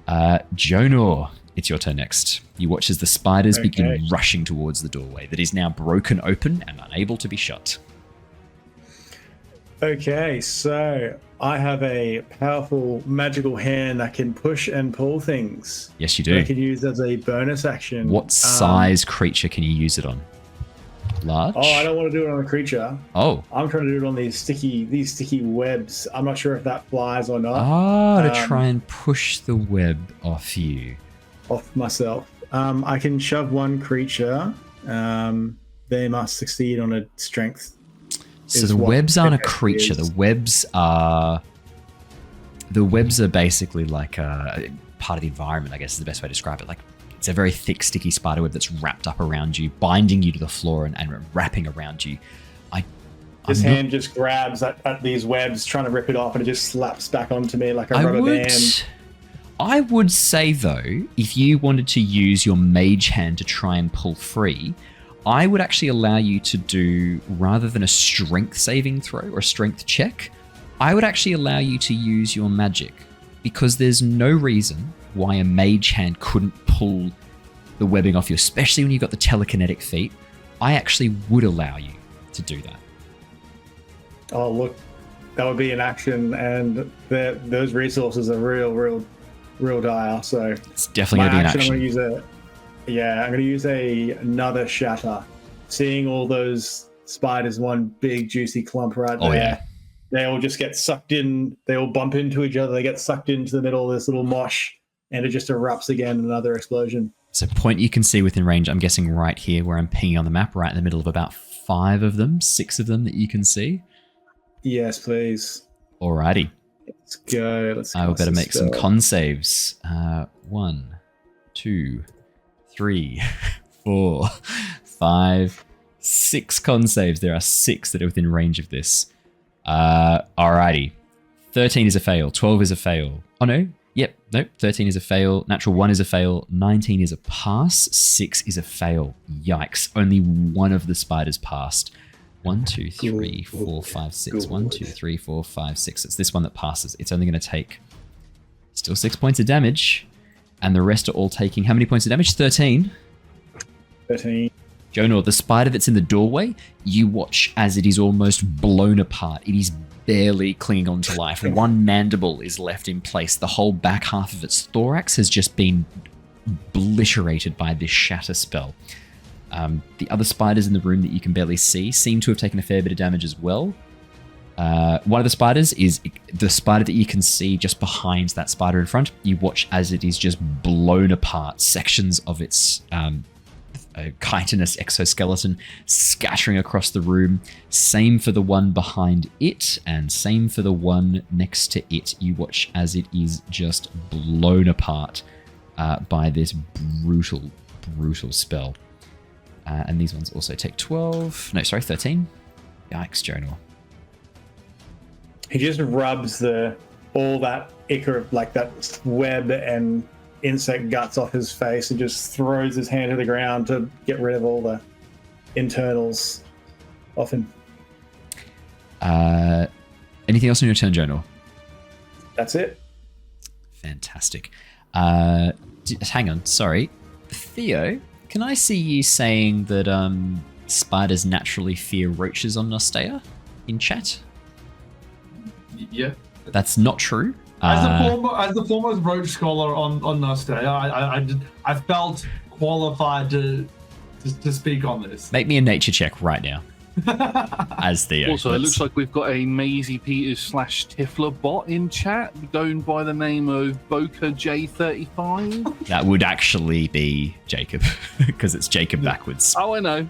Jonor, it's your turn next. You watch as the spiders begin rushing towards the doorway that is now broken open and unable to be shut. Okay, so I have a powerful magical hand that can push and pull things. Yes, you do. I can use as a bonus action. What size creature can you use it on? Large? Oh, I don't want to do it on a creature. Oh. I'm trying to do it on these sticky webs. I'm not sure if that flies or not. To try and push the web off you. Off myself. I can shove one creature. They must succeed on a strength. So the webs aren't a creature. The webs are basically like a part of the environment, I guess is the best way to describe it. Like it's a very thick, sticky spider web that's wrapped up around you, binding you to the floor and wrapping around you. His hand just grabs at these webs, trying to rip it off, and it just slaps back onto me like a rubber band. I would say, though, if you wanted to use your mage hand to try and pull free, I would actually allow you to do, rather than a strength saving throw or a strength check, I would actually allow you to use your magic, because there's no reason why a mage hand couldn't pull the webbing off you, especially when you've got the telekinetic feat. I actually would allow you to do that. Oh, look, that would be an action, and those resources are real dire, so... It's definitely going to be an action. I'm going to use another shatter. Seeing all those spiders, one big juicy clump right there. Yeah. They all just get sucked in. They all bump into each other. They get sucked into the middle of this little mosh, and it just erupts again, another explosion. So point you can see within range, I'm guessing right here where I'm pinging on the map, right in the middle of about 5 of them, 6 of them that you can see. Yes, please. Alrighty. Let's go. I will better make some con saves. 1, 2, 3, 4, 5, 6 con saves. There are 6 that are within range of this. Alrighty. 13 is a fail. 12 is a fail. Oh no. Yep. Nope. 13 is a fail. Natural 1 is a fail. 19 is a pass. 6 is a fail. Yikes. Only one of the spiders passed. 1, 2, 3, 4, 5, 6. 1, 2, 3, 4, 5, 6. It's this one that passes. It's only going to take still 6 points of damage. And the rest are all taking how many points of damage? 13. 13. Jonor, the spider that's in the doorway, you watch as it is almost blown apart. It is barely clinging on to life. One mandible is left in place. The whole back half of its thorax has just been obliterated by this shatter spell. The other spiders in the room that you can barely see seem to have taken a fair bit of damage as well. One of the spiders is the spider that you can see just behind that spider in front. You watch as it is just blown apart. Sections of its chitinous exoskeleton scattering across the room. Same for the one behind it, and same for the one next to it. You watch as it is just blown apart by this brutal spell. And these ones also take 13. Yikes, Jonor. He just rubs all that ichor, like that web and insect guts off his face, and just throws his hand to the ground to get rid of all the internals off him. Anything else on your turn, Jonor? That's it. Fantastic. Hang on, sorry. Theo, can I see you saying that spiders naturally fear roaches on Nostea in chat? Yeah. That's not true. As the foremost roach scholar on Nostea, I felt qualified to speak on this. Make me a nature check right now. As Theo. Also, it looks like we've got a Maisie Peters / Tithla bot in chat going by the name of Boca J35. That would actually be Jacob, because it's Jacob backwards. Oh, I know.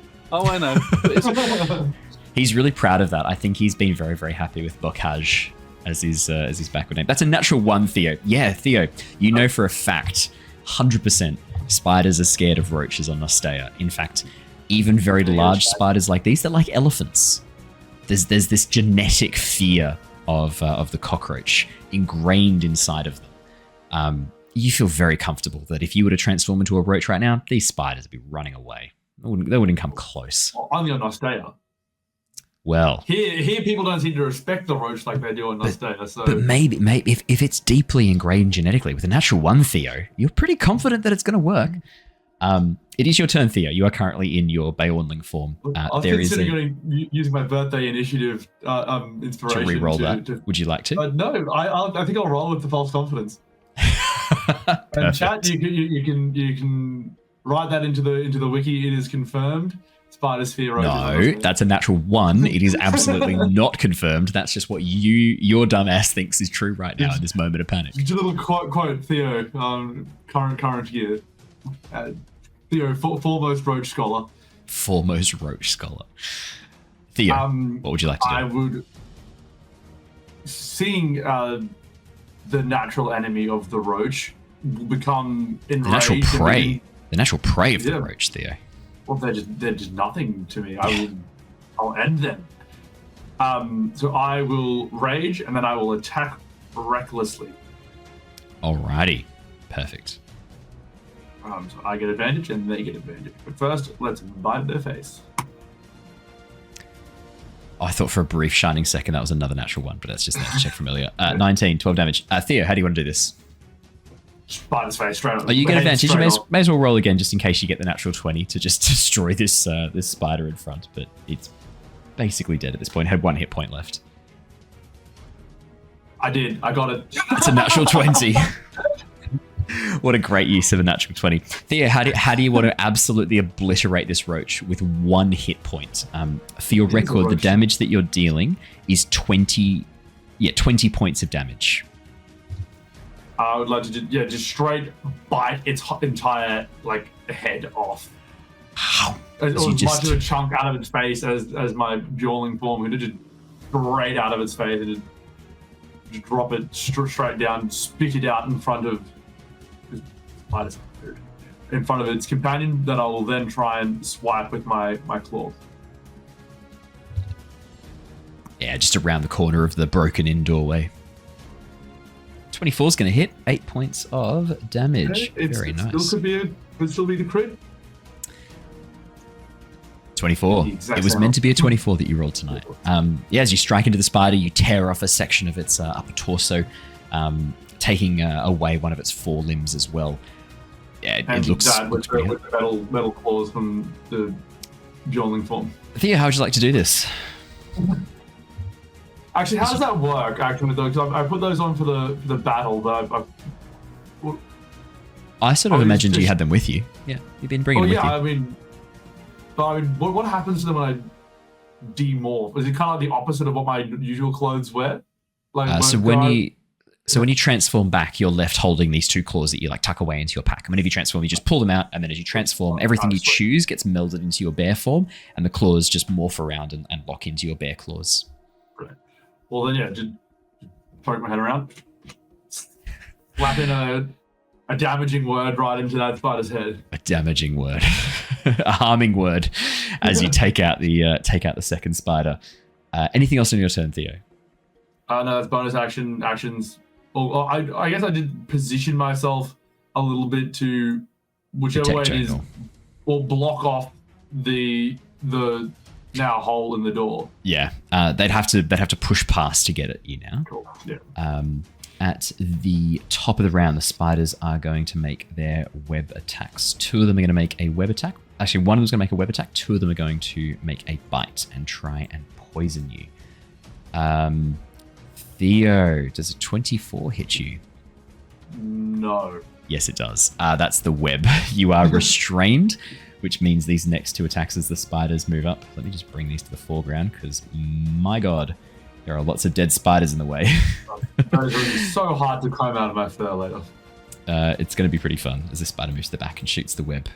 He's really proud of that. I think he's been very, very happy with Bocage as his backward name. That's a natural 1, Theo. Yeah, Theo, you know for a fact, 100%, spiders are scared of roaches on Nostea. In fact, even very large spiders like these, they're like elephants. There's this genetic fear of the cockroach ingrained inside of them. You feel very comfortable that if you were to transform into a roach right now, these spiders would be running away. They wouldn't come close. Only on Nostea. Well, here people don't seem to respect the roach like they do on Nostea. So. But maybe if it's deeply ingrained genetically with a natural 1, Theo, you're pretty confident that it's going to work. It is your turn, Theo. You are currently in your Beornling form. I was considering using my birthday initiative inspiration. To re-roll that. Would you like to? No, I think I'll roll with the false confidence. And chat, you can write that into the wiki. It is confirmed. Spiders fear roaches. No, that's a natural 1. It is absolutely not confirmed. That's just what your dumb ass thinks is true right now in this moment of panic. Just a little quote Theo, current year. Theo, foremost roach scholar. Foremost roach scholar. Theo, what would you like to do? I would, seeing the natural enemy of the roach become enraged. The natural prey. The natural prey of the roach, Theo. Well, they're just nothing to me. I'll end them. So I will rage, and then I will attack recklessly. Alrighty, perfect. So I get advantage, and they get advantage. But first, let's bite their face. I thought for a brief shining second that was another natural 1, but that's just a check from earlier. 19, 12 damage. Theo, how do you want to do this? Bite his face straight on. Oh, you get advantage. You may as well roll again just in case you get the natural 20 to just destroy this spider in front. But it's basically dead at this point. It had 1 hit point left. I did. I got it. It's a natural 20. What a great use of a natural 20. Theo, how do you want to absolutely obliterate this roach with 1 hit point? For your record, the damage that you're dealing is 20 points of damage. I would like to just straight bite its entire head off. How? As much of a chunk out of its face as my Bjorling form, who just straight out of its face and just drop it straight down, spit it out in front of its companion. That I will then try and swipe with my claws. Yeah, just around the corner of the broken-in doorway. 24 is going to hit. 8 points of damage. Very nice. Could still be the crit. 24. It was meant to be a 24 that you rolled tonight. As you strike into the spider, you tear off a section of its upper torso, taking away one of its forelimbs as well. Yeah, it looks with the metal claws from the Bjorling form. Theo, how would you like to do this? Actually, how does that work? Actually, though, because I put those on for the battle, but I sort of imagined you had them with you. Yeah, you've been bringing them with you. I mean, what happens to them when I demorph? Is it kind of like the opposite of what my usual clothes wear? Like so when you transform back, you're left holding these two claws that you like tuck away into your pack. And whenever you transform, you just pull them out, and then as you transform, everything you choose gets melded into your bear form, and the claws just morph around and lock into your bear claws. Right. Well then, yeah, just poke my head around, slap in a damaging word right into that spider's head. A damaging word, a harming word, as you take out the second spider. Anything else on your turn, Theo? No, that's bonus actions. Well, I guess I did position myself a little bit to whichever way it is, or block off the now hole in the door. Yeah, they'd have to push past to get at you now. Cool. Yeah. At the top of the round, the spiders are going to make their web attacks. 2 of them are going to make a web attack. Actually, one of them is going to make a web attack. 2 of them are going to make a bite and try and poison you. Theo, does a 24 hit you? No. Yes, it does. That's the web. You are restrained, which means these next 2 attacks as the spiders move up. Let me just bring these to the foreground because, my God, there are lots of dead spiders in the way. That is going to be so hard to climb out of my fur later. It's going to be pretty fun as the spider moves to the back and shoots the web.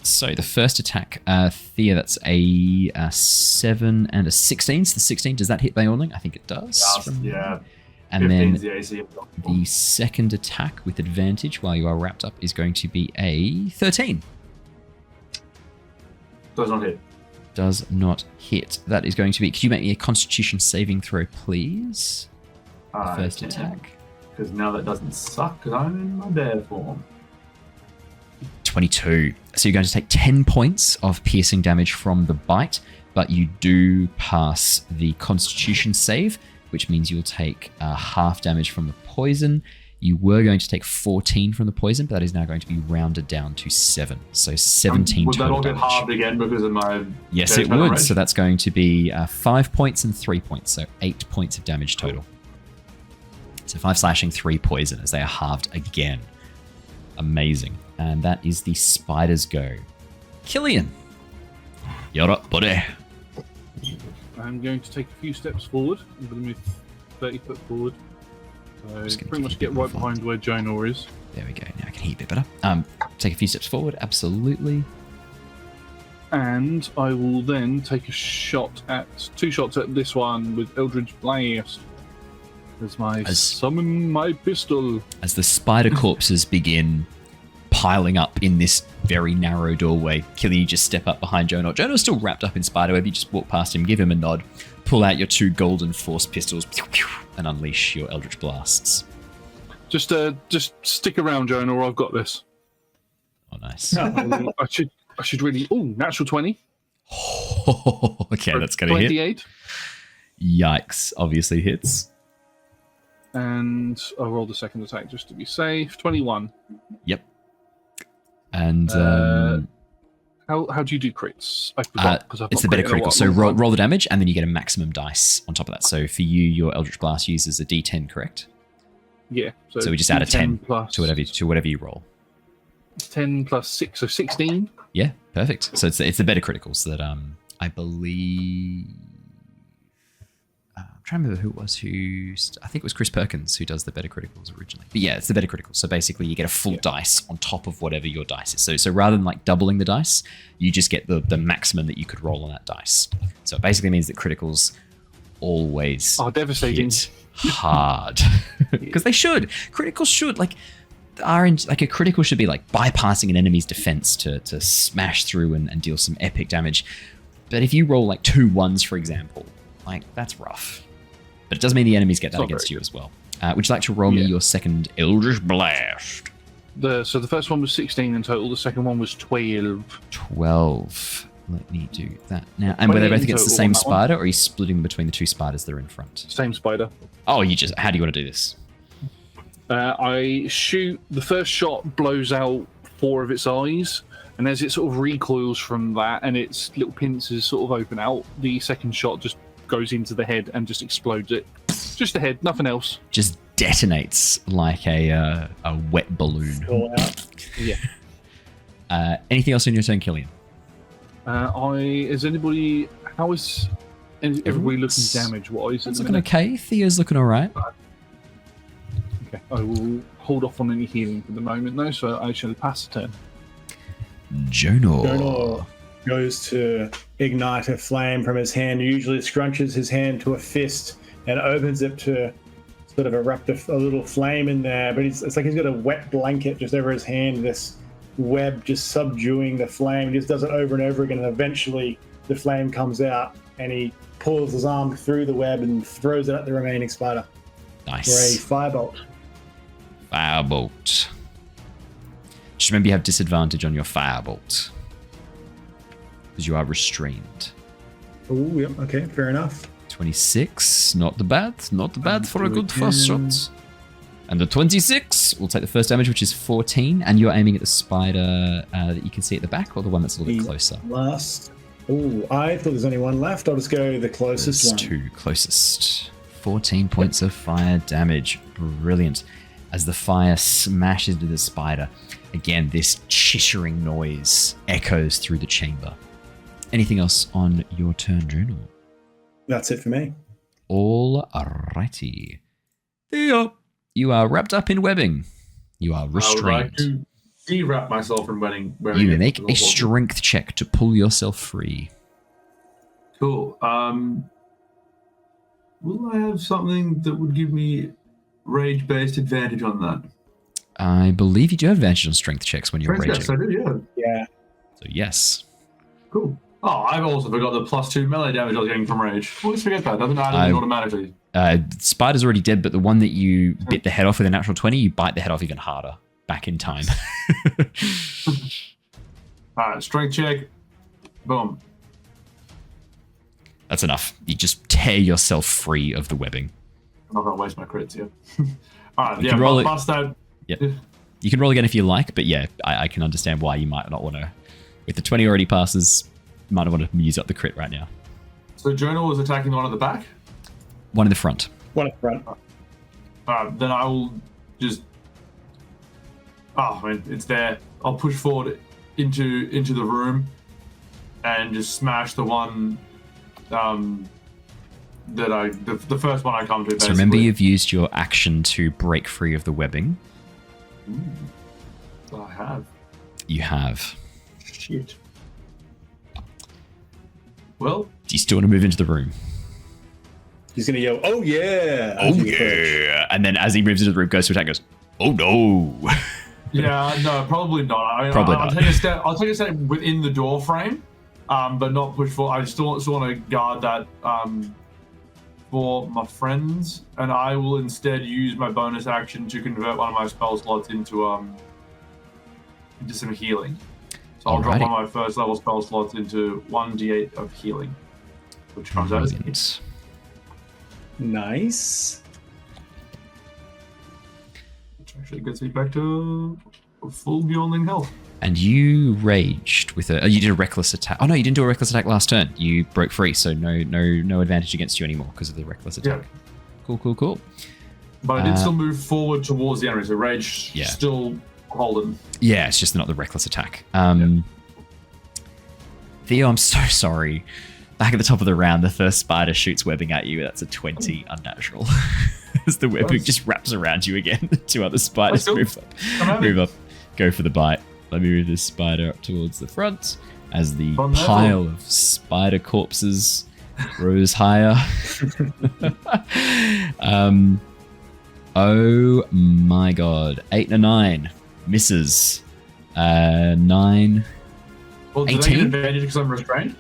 So the first attack, Thea, that's a 7 and a 16. So the 16, does that hit Bayoning? I think it does. Yeah. And then the second attack with advantage while you are wrapped up is going to be a 13. Does not hit. Does not hit. That is going to be... Could you make me a Constitution saving throw, please? The first attack. Because now that doesn't suck because I'm in my bear form. 22. So you're going to take 10 points of piercing damage from the bite, but you do pass the Constitution save, which means you'll take half damage from the poison. You were going to take 14 from the poison, but that is now going to be rounded down to 7. So 17 would total that all damage. get halved again because of my... Yes, it would. So that's going to be 5 points and 3 points, so 8 points of damage total. So 5 slashing, 3 poison, as they are halved again. Amazing. And that is the spider's go. Killian, you're up, buddy. I'm going to take a few steps forward. I'm going to move 30 foot forward. So pretty much get right behind where Jonor is. There we go. Now I can hear a bit better. Take a few steps forward. Absolutely. And I will then take two shots at this one with Eldritch Blast. Summon my pistol. As the spider corpses begin piling up in this very narrow doorway, Killian, you just step up behind Jonor. Jonor's still wrapped up in spiderweb. You just walk past him, give him a nod, pull out your 2 golden force pistols, and unleash your Eldritch Blasts. Just stick around, Jonor. I've got this. Oh, nice. I should really... Oh, natural 20. Okay, that's going to hit. 28. Yikes. Obviously hits. And I'll roll the second attack just to be safe. 21. Yep. And how do you do crits? I forgot because it's the better critical. So roll the damage, and then you get a maximum dice on top of that. So for you, your Eldritch Blast uses a D10, correct? Yeah. So we just add a 10 plus, to whatever you roll. 10 plus 6, so 16. Yeah, perfect. So it's the better criticals that I believe. I'm trying to remember who it was I think it was Chris Perkins who does the better criticals originally. But yeah, it's the better criticals. So basically you get a full dice on top of whatever your dice is. So rather than like doubling the dice, you just get the maximum that you could roll on that dice. So it basically means that criticals always devastating. Hit hard. Because they should. Criticals should. Like a critical should be like bypassing an enemy's defense to smash through and deal some epic damage. But if you roll like 2 1s, for example, like that's rough. But it does mean the enemies get that against you as well. Would you like to roll me your second Eldritch Blast? So the first one was 16 in total. The second one was 12. 12. Let me do that now. And were they both against the same spider, or are you splitting between the 2 spiders that are in front? Same spider. Oh, how do you want to do this? I shoot. The first shot blows out 4 of its eyes, and as it sort of recoils from that and its little pincers sort of open out, the second shot just goes into the head and just explodes it. Just the head, nothing else. Just detonates like a wet balloon. Yeah. Anything else in your turn, Killian? How is everybody looking damage-wise? It's looking okay. Thea's looking all right. Okay, I will hold off on any healing for the moment, though, so I shall pass the turn. Jonor goes to ignite a flame from his hand. Usually scrunches his hand to a fist and opens it to sort of erupt a little flame in there. But it's like he's got a wet blanket just over his hand. This web just subduing the flame. He just does it over and over again, and eventually the flame comes out, and he pulls his arm through the web and throws it at the remaining spider. Nice. For a firebolt. Firebolt. Just remember you have disadvantage on your firebolt. Because you are restrained. Oh, yep. Okay, fair enough. 26. Not bad. Not bad for a good first shot. And the 26 will take the first damage, which is 14. And you're aiming at the spider that you can see at the back, or the one that's a little bit closer? Last. Oh, I thought there's only one left. I'll just go the closest There's one. two closest. 14 points of fire damage. Brilliant. As the fire smashes into the spider, again, this chittering noise echoes through the chamber. Anything else on your turn, Jonor? That's it for me. All righty. Theo, you are wrapped up in webbing. You are restrained. I would like to de-wrap myself from webbing. You may make a strength check to pull yourself free. Cool. Will I have something that would give me rage-based advantage on that? I believe you do have advantage on strength checks when you're raging. Yes, I do, yeah. Yeah. So yes. Cool. Oh, I've also forgot the +2 melee damage I was getting from rage. Always forget that. Doesn't add anything automatically. Spider's already dead, but the one that you bit the head off with a natural 20, you bite the head off even harder. Back in time. Alright, strength check. Boom. That's enough. You just tear yourself free of the webbing. I'm not going to waste my crits here. Alright, You yeah, can roll it- bust that. Yep. You can roll again if you like, but yeah, I can understand why you might not want to. If the 20 already passes, you might not want to use up the crit right now. So Jonor was attacking the one at the back? One in the front. One at the front. Alright, then I will just... Oh, I mean, it's there. I'll push forward into the room and just smash the one that the first one I come to. So remember, you've used your action to break free of the webbing. I have. You have. Shit. Well, Do you still want to move into the room? He's going to yell, "Oh yeah!" Oh yeah! And then as he moves into the room, goes to attack, goes, "Oh no!" yeah, no, probably not. I mean, Probably I'll not. I'll take a step within the door frame, but not push forward. I still want to guard that for my friends, and I will instead use my bonus action to convert one of my spell slots into some healing. So I'll drop one of my first level spell slots into 1d8 of healing, which comes out as nice. Which actually gets me back to full Beyonding health. And you raged with a. You did a reckless attack. Oh no, you didn't do a reckless attack last turn. You broke free, so no advantage against you anymore because of the reckless attack. Yeah. Cool. But I did still move forward towards the enemy, so rage still holding. Yeah, it's just not the reckless attack. Theo, I'm so sorry. Back at the top of the round, the first spider shoots webbing at you. That's a 20 unnatural. As the webbing just wraps around you again. Two other spiders move up. Go for the bite. Let me move this spider up towards the front as the pile of spider corpses grows higher. Oh my god. 8 and a 9. Misses. 9. Well, do 18? they get advantage because I'm restrained?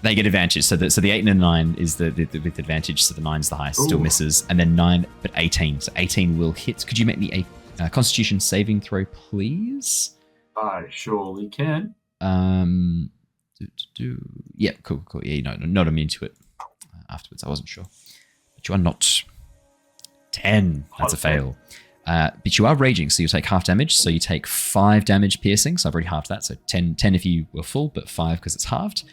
They get advantage. So the 8 and a 9 is the with advantage. So the 9's the highest. Still misses. And then 9, but 18. So 18 will hit. Could you make me a Constitution saving throw, please? I surely can. Yeah, cool. Yeah, not immune to it. Afterwards, I wasn't sure. But you are not. 10. That's a fail. But you are raging, so you take half damage. So you take 5 damage piercing. So I've already halved that. So 10 if you were full, but 5 because it's halved.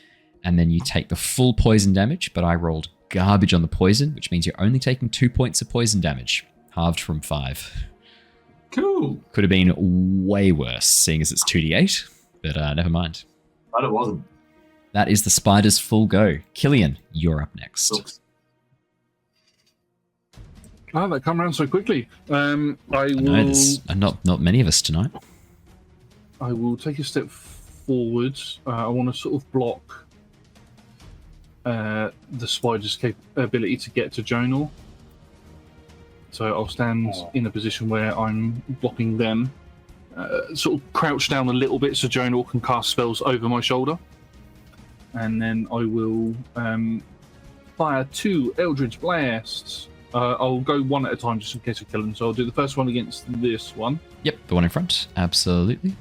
And then you take the full poison damage, but I rolled garbage on the poison, which means you're only taking 2 points of poison damage, halved from 5. Cool. Could have been way worse, seeing as it's 2d8, but never mind. But it wasn't. That is the spider's full go. Killian, you're up next. Looks. Oh, that come around so quickly. I know, will. there's not many of us tonight. I will take a step forward. I want to sort of block the spider's ability to get to Jonor. So I'll stand in a position where I'm blocking them. Sort of crouch down a little bit so Jonor can cast spells over my shoulder. And then I will fire 2 Eldritch Blasts. I'll go one at a time just in case I kill him. So I'll do the first one against this one. Yep, the one in front. Absolutely.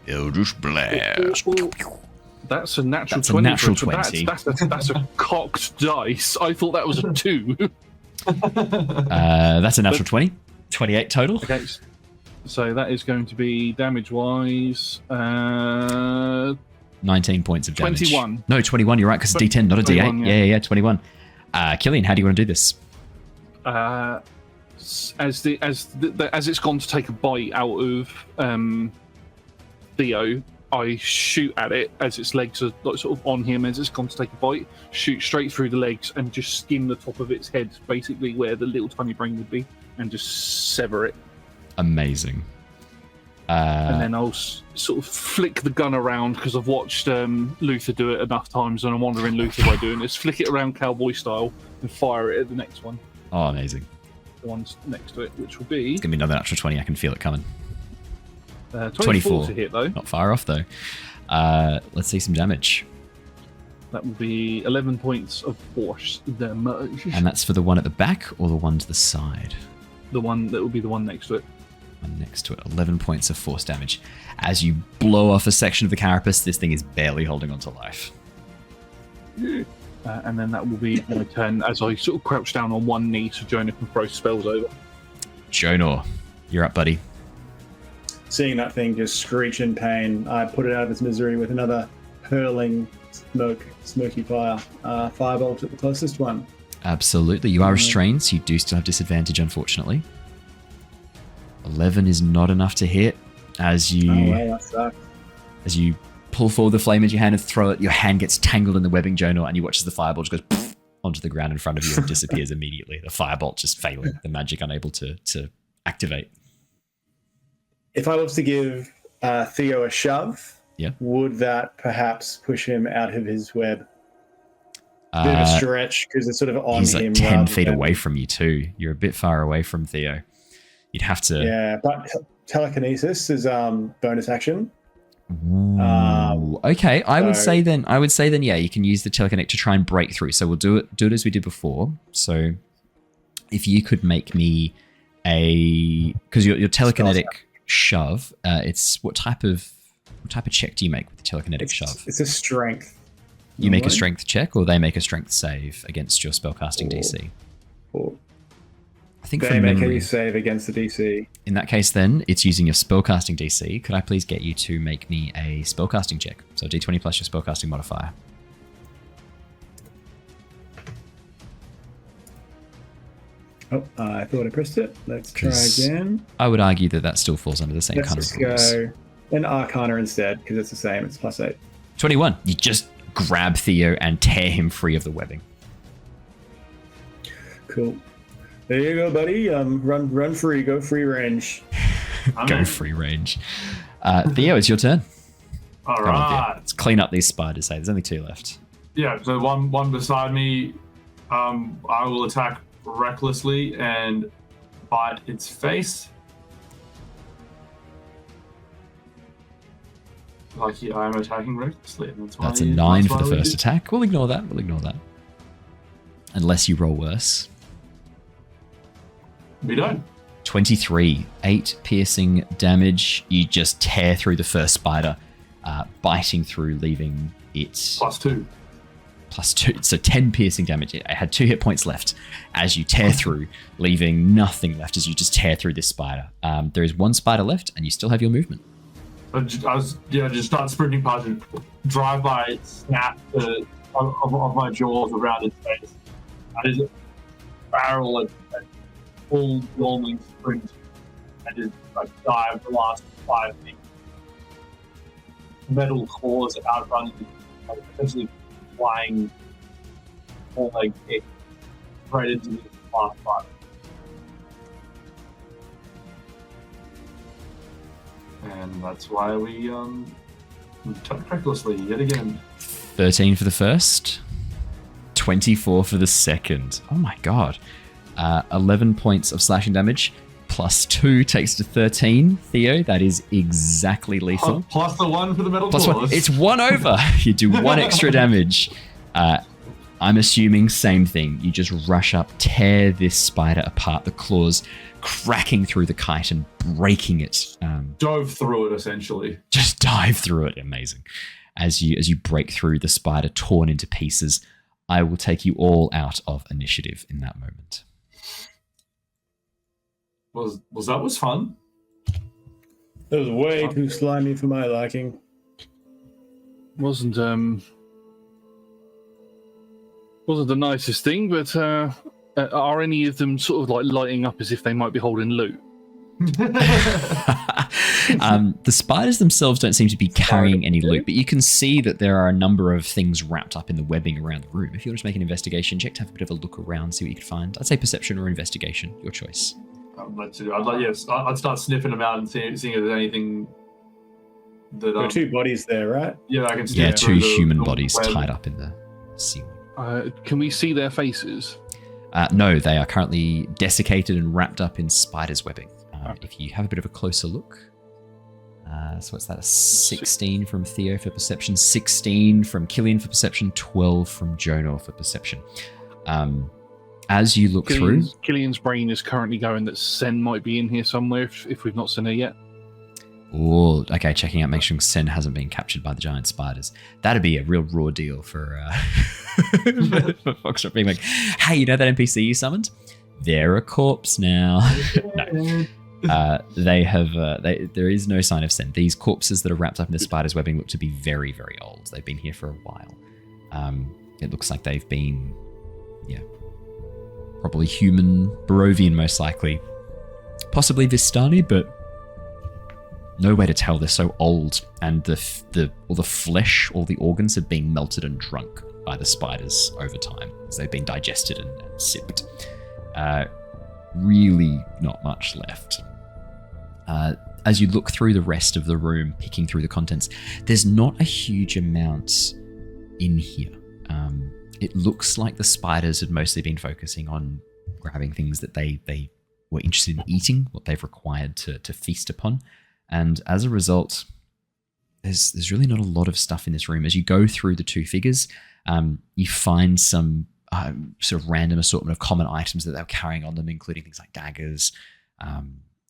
Eldritch Blast. That's a natural 20. That's a natural 20. That's a cocked dice. I thought that was a 2. That's a natural 20. 28 total. Okay. So that is going to be damage-wise... 19 points of damage. 21. No, 21, you're right, because it's D10, not a D8. Yeah, 21. Killian, how do you want to do this? As it's gone to take a bite out of Theo, I shoot at it as its legs are like, sort of on him as it's gone to take a bite, shoot straight through the legs and just skin the top of its head, basically where the little tiny brain would be, and just sever it. Amazing. And then I'll sort of flick the gun around because I've watched Luther do it enough times, and I'm wondering Luther by doing this. Flick it around cowboy style and fire it at the next one. Oh, amazing. The one's next to it, which will be... It's going to be another natural 20. I can feel it coming. 24 to hit, though. Not far off, though. Let's see some damage. That will be 11 points of force damage. And that's for the one at the back or the one to the side? The one that will be the one next to it. Next to it, 11 points of force damage. As you blow off a section of the carapace, this thing is barely holding on to life. And then that will be my turn as I sort of crouch down on one knee so Jonor can throw spells over. Jonor, you're up, buddy. Seeing that thing just screech in pain, I put it out of its misery with another hurling smoky fire. Firebolt at the closest one. Absolutely. You are restrained, so you do still have disadvantage, unfortunately. 11 is not enough to hit. As you pull forward the flame into your hand and throw it, your hand gets tangled in the webbing, Jonor, and you watch as the fireball just goes onto the ground in front of you and disappears immediately. The firebolt just failing, the magic unable to activate. If I was to give Theo a shove, would that perhaps push him out of his web? Bit of a stretch because it's sort of on him. He's like 10 feet away from you too. You're a bit far away from Theo. You'd have to... Yeah, but telekinesis is bonus action. Okay, I would say then, yeah, you can use the telekinetic to try and break through. So we'll do it as we did before. So if you could make me because your telekinetic shove, it's what type of check do you make with the telekinetic shove? It's a strength. You make a strength check, or they make a strength save against your spellcasting DC. I think they make a save against the DC. In that case, then, it's using your spellcasting DC. Could I please get you to make me a spellcasting check? So D20 plus your spellcasting modifier. Oh, I thought I pressed it. Let's try again. I would argue that still falls under the same kind of rules. Go an Arcana instead, because it's the same. It's +8. 21. You just grab Theo and tear him free of the webbing. Cool. There you go, buddy. Run free. Go free range. Free range. Theo, it's your turn. All right. Let's clean up these spiders. Hey, there's only 2 left. Yeah. So one beside me. I will attack recklessly and bite its face. Like I'm attacking recklessly. And that's a 9 for the first attack. We'll ignore that. Unless you roll worse. We don't. 23, 8 piercing damage. You just tear through the first spider, biting through, leaving it... +2. +2, so 10 piercing damage. It had 2 hit points left as you tear through, leaving nothing left as you just tear through this spider. There is 1 spider left, and you still have your movement. I just start sprinting past it, drive by, snap the of my jaws around its face. That is a barrel at full yawning sprint and just like dive the last 5 feet. Metal claws outrun it, like essentially flying full leg kick straight into the last fight. And that's why we attacked recklessly yet again. 13 for the first, 24 for the second. Oh my god. 11 points of slashing damage, plus 2 takes to 13. Theo, that is exactly lethal. Plus the 1 for the metal Plus claws. 1. It's 1 over. You do 1 extra damage. I'm assuming same thing. You just rush up, tear this spider apart, the claws cracking through the kite and breaking it. Dove through it, essentially. Just dive through it. Amazing. As you break through the spider, torn into pieces, I will take you all out of initiative in that moment. That was fun. That was way too slimy for my liking. Wasn't the nicest thing, but are any of them sort of like lighting up as if they might be holding loot? The spiders themselves don't seem to be carrying any loot, but you can see that there are a number of things wrapped up in the webbing around the room. If you want to make an investigation check to have a bit of a look around, see what you can find. I'd say perception or investigation, your choice. I'd start sniffing them out and seeing if there's anything that. There are 2 bodies there, right? Yeah, I can see. Yeah, 2 human bodies tied up in the ceiling. Can we see their faces? No, they are currently desiccated and wrapped up in spider's webbing. If you have a bit of a closer look. So what's that? A 16 from Theo for perception, 16 from Killian for perception, 12 from Jonor for perception. As you look through... Killian's brain is currently going that Sen might be in here somewhere if we've not seen her yet. Oh, okay, checking out, make sure Sen hasn't been captured by the giant spiders. That'd be a real raw deal for Foxtrot being like, hey, you know that NPC you summoned? They're a corpse now. No. There is no sign of Sen. These corpses that are wrapped up in the spider's webbing look to be very, very old. They've been here for a while. It looks like they've been, probably human, Barovian most likely. Possibly Vistani, but no way to tell. They're so old, and all the flesh, all the organs have been melted and drunk by the spiders over time as they've been digested and sipped. Really not much left. As you look through the rest of the room, picking through the contents, there's not a huge amount in here. It looks like the spiders had mostly been focusing on grabbing things that they were interested in eating, what they've required to feast upon. And as a result, there's really not a lot of stuff in this room. As you go through the 2 figures, you find some sort of random assortment of common items that they're carrying on them, including things like daggers,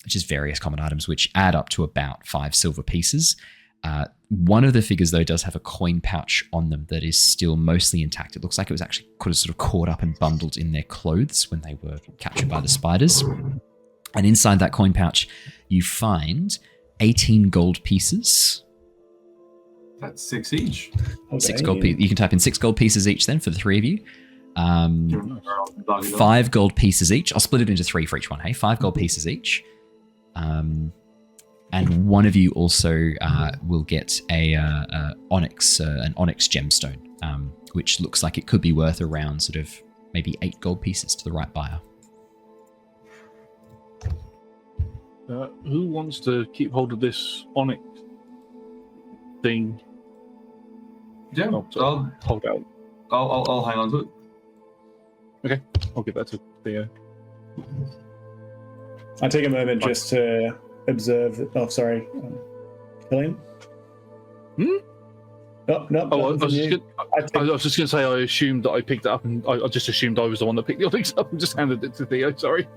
just various common items, which add up to about 5 silver pieces. One of the figures, though, does have a coin pouch on them that is still mostly intact. It looks like it was actually sort of caught up and bundled in their clothes when they were captured by the spiders. And inside that coin pouch, you find 18 gold pieces. That's 6 each. 6 gold pieces. You can type in 6 gold pieces each then for the 3 of you. 5 gold pieces each. I'll split it into 3 for each one, hey? 5 gold pieces each. And one of you also will get an onyx gemstone, which looks like it could be worth around sort of maybe 8 gold pieces to the right buyer. Who wants to keep hold of this onyx thing? Yeah, I'll hold out. I'll hang on to it. Okay, I'll give that to Theo. I take a moment just to observe. Oh, sorry, Killian. No. I was just going to say I assumed that I picked it up, and I just assumed I was the one that picked the onyx up and just handed it to Theo. Sorry.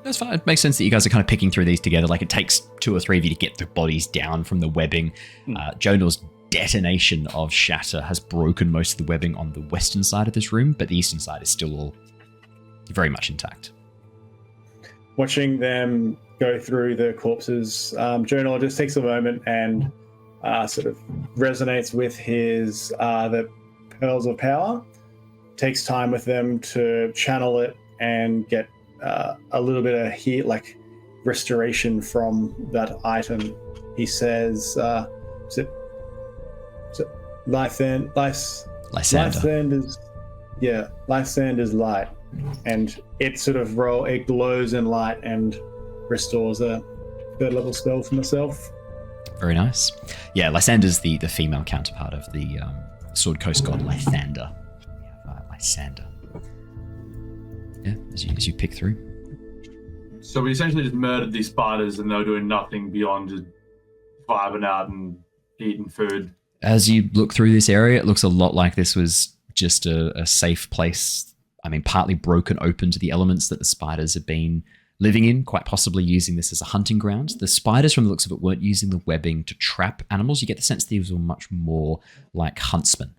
That's fine. It makes sense that you guys are kind of picking through these together. Like, it takes 2 or 3 of you to get the bodies down from the webbing. Jonor's detonation of shatter has broken most of the webbing on the western side of this room, but the eastern side is still all very much intact. Watching them go through the corpses, Jonor just takes a moment and sort of resonates with his the pearls of power. Takes time with them to channel it and get a little bit of restoration from that item. He says, "Is it life and life sand is light," and it sort of it glows in light and restores a 3rd level spell for myself. Very nice. Yeah, Lysander's the female counterpart of the Sword Coast god Lysander. Lysander. Yeah, as you pick through. So we essentially just murdered these spiders and they were doing nothing beyond just vibing out and eating food. As you look through this area, it looks a lot like this was just a safe place. I mean, partly broken open to the elements that the spiders have been living in, quite possibly using this as a hunting ground. The spiders, from the looks of it, weren't using the webbing to trap animals. You get the sense these were much more like huntsmen.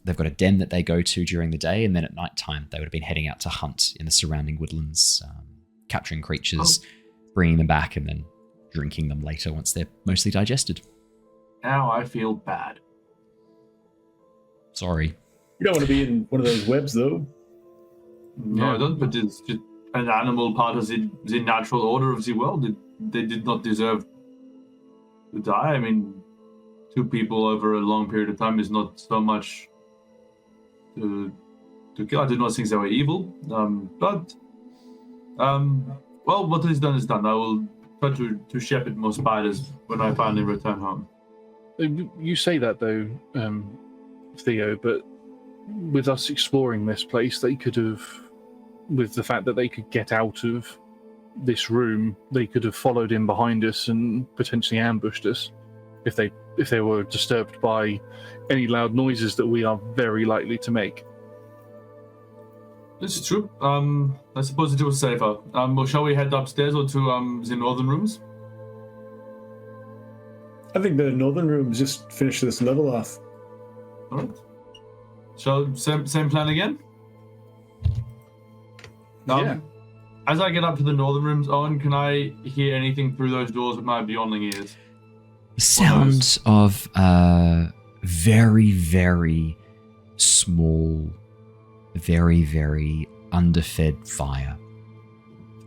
They've got a den that they go to during the day, and then at night time, they would have been heading out to hunt in the surrounding woodlands, capturing creatures, bringing them back, and then drinking them later once they're mostly digested. Now I feel bad. Sorry. You don't want to be in one of those webs, though. No, I don't, but it's just an animal part of the natural order of the world. They did not deserve to die. I mean, 2 people over a long period of time is not so much to kill. I did not think they were evil. But what is done is done. I will try to shepherd more spiders when I finally return home. You say that though, Theo, but with us exploring this place, they could have, with the fact that they could get out of this room, they could have followed in behind us and potentially ambushed us if they were disturbed by any loud noises that we are very likely to make. This is true. I suppose it was safer. Well, shall we head upstairs or to the northern rooms? I think the northern rooms just finish this level off. All right. So same plan again? Yeah. As I get up to the northern rooms, Owen, can I hear anything through those doors with my beyondling ears? Sounds of very, very small, very, very underfed fire.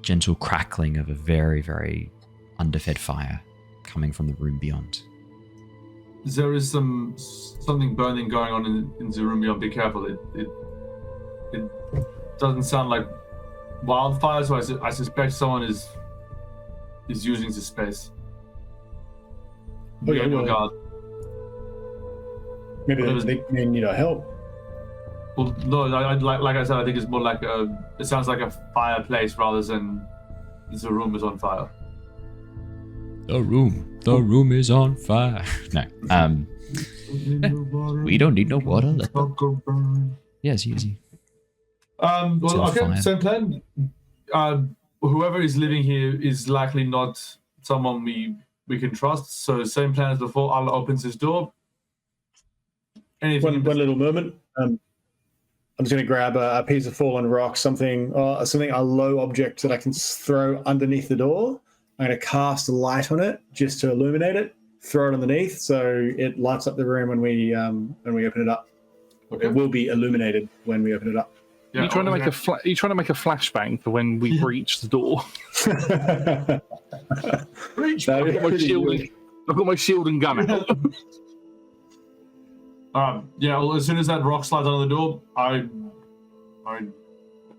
Gentle crackling of a very, very underfed fire coming from the room beyond. There is something burning going on in the room beyond. Be careful. It doesn't sound like wildfire, so I suspect someone is using the space. Okay, well, maybe they need our help. Well, no, like I said, I think it's more like it sounds like a fireplace rather than the room is on fire. The room is on fire. No, we don't need no water. Yes, easy. Well, okay, same plan. Whoever is living here is likely not someone we can trust. So same plan as before. I'll open this door. One little moment. I'm just going to grab a piece of fallen rock, something a low object that I can throw underneath the door. I'm going to cast a light on it just to illuminate it. Throw it underneath so it lights up the room when we open it up. Okay. It will be illuminated when we open it up. Yeah, are you trying to make a flashbang for when we breach the door? I've got my shield and gun out. Yeah, well, as soon as that rock slides under the door, I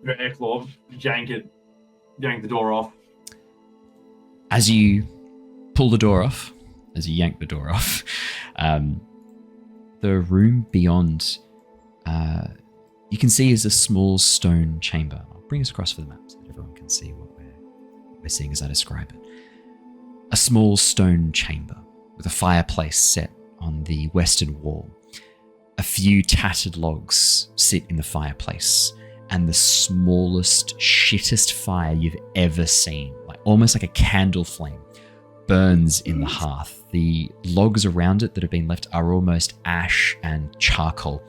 airclaw, yank the door off. As you pull the door off, as you yank the door off, the room beyond, you can see is a small stone chamber. I'll bring us across for the map so that everyone can see what we're seeing as I describe it. A small stone chamber with a fireplace set on the western wall. A few tattered logs sit in the fireplace, and the smallest, shittest fire you've ever seen, like almost like a candle flame, burns in the hearth. The logs around it that have been left are almost ash and charcoal.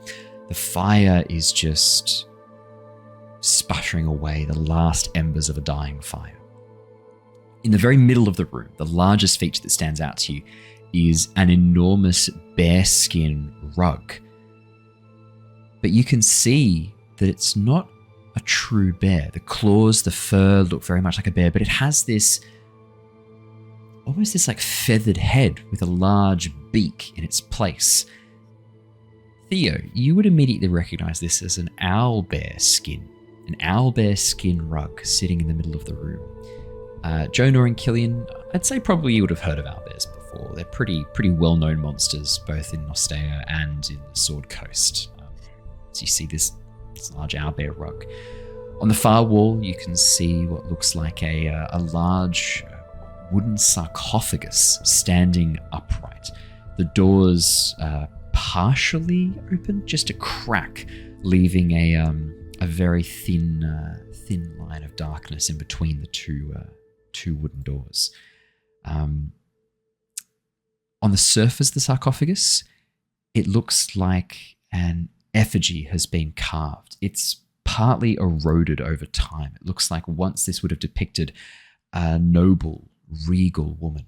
The fire is just sputtering away the last embers of a dying fire. In the very middle of the room, the largest feature that stands out to you is an enormous bearskin rug. but you can see that it's not a true bear. The claws, the fur look very much like a bear, but it has this almost this like feathered head with a large beak in its place. Theo, you would immediately recognize this as an owlbear skin rug sitting in the middle of the room. Jonor and Killian, I'd say probably you would have heard of owlbears before. They're pretty well-known monsters, both in Nostea and in the Sword Coast. So you see this large owlbear rug. On the far wall, you can see what looks like a large wooden sarcophagus standing upright. The doors partially open, just a crack, leaving a very thin line of darkness in between the two wooden doors. On the surface of the sarcophagus, it looks like an effigy has been carved. It's partly eroded over time. It looks like once this would have depicted a noble, regal woman,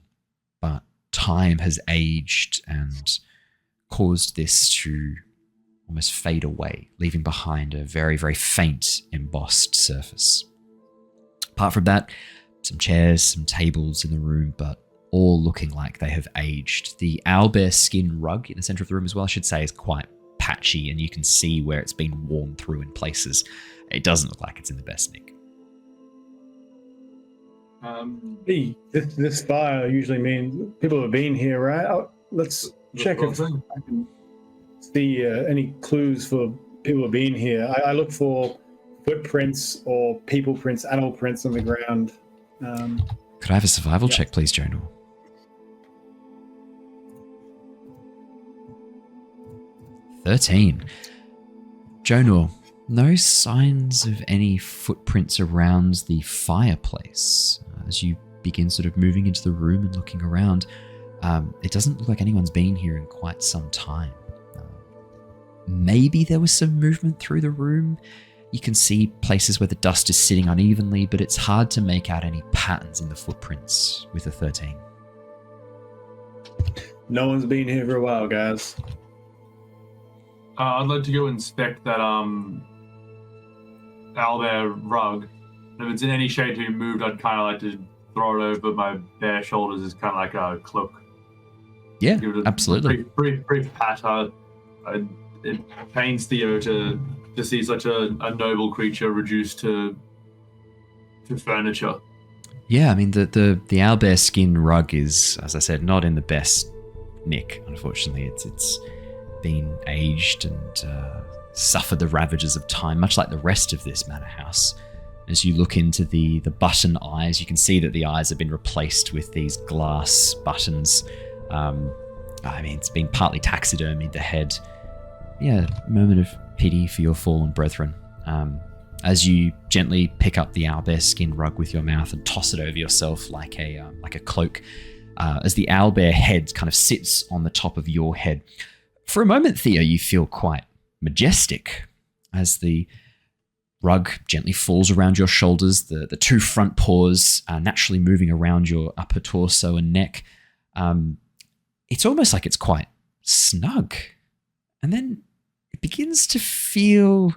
but time has aged and caused this to almost fade away, leaving behind a very, very faint embossed surface. Apart from that, some chairs, some tables in the room, but all looking like they have aged. The owlbear skin rug in the center of the room as well, I should say, is quite patchy, and you can see where it's been worn through in places. It doesn't look like it's in the best nick. This fire usually means people have been here, right? Let's check if I can see any clues for people have been here. I look for footprints or people prints, animal prints on the ground. Could I have a survival check, please, Jonor? 13. Jonor, no signs of any footprints around the fireplace. As you begin sort of moving into the room and looking around, it doesn't look like anyone's been here in quite some time. Maybe there was some movement through the room. You can see places where the dust is sitting unevenly, but it's hard to make out any patterns in the footprints with a 13. No one's been here for a while, guys. I'd like to go inspect that owlbear rug. If it's in any shape to be moved, I'd kind of like to throw it over my bare shoulders as kind of like a cloak. Yeah, give it a absolutely. Brief pat. It pains Theo to see such a noble creature reduced to furniture. Yeah, I mean, the owlbear skin rug is, as I said, not in the best nick, unfortunately. It's been aged and suffered the ravages of time, much like the rest of this manor house. As you look into the button eyes, you can see that the eyes have been replaced with these glass buttons. I mean, it's been partly taxidermied, the head. Yeah, a moment of pity for your fallen brethren. As you gently pick up the owlbear skin rug with your mouth and toss it over yourself like a cloak, as the owlbear head kind of sits on the top of your head. For a moment, Theo, you feel quite majestic as the rug gently falls around your shoulders, the two front paws naturally moving around your upper torso and neck. It's almost like it's quite snug. And then it begins to feel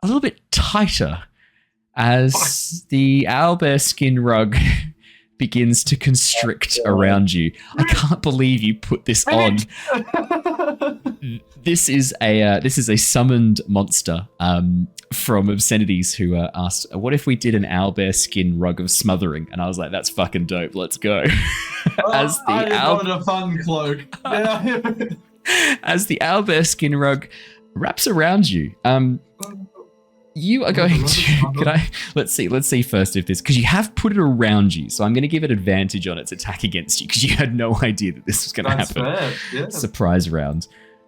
a little bit tighter as the owlbear skin rug begins to constrict around you. I can't believe you put this on. This is a summoned monster from Obscenities who asked, "What if we did an owlbear skin rug of smothering?" And I was like, "That's fucking dope. Let's go." As the a fun cloak. Yeah. As the owlbear skin rug wraps around you, you are going to. Let's see first if this, because you have put it around you, so I'm going to give it advantage on its attack against you because you had no idea that this was going to happen. Fair. Yeah. Surprise round.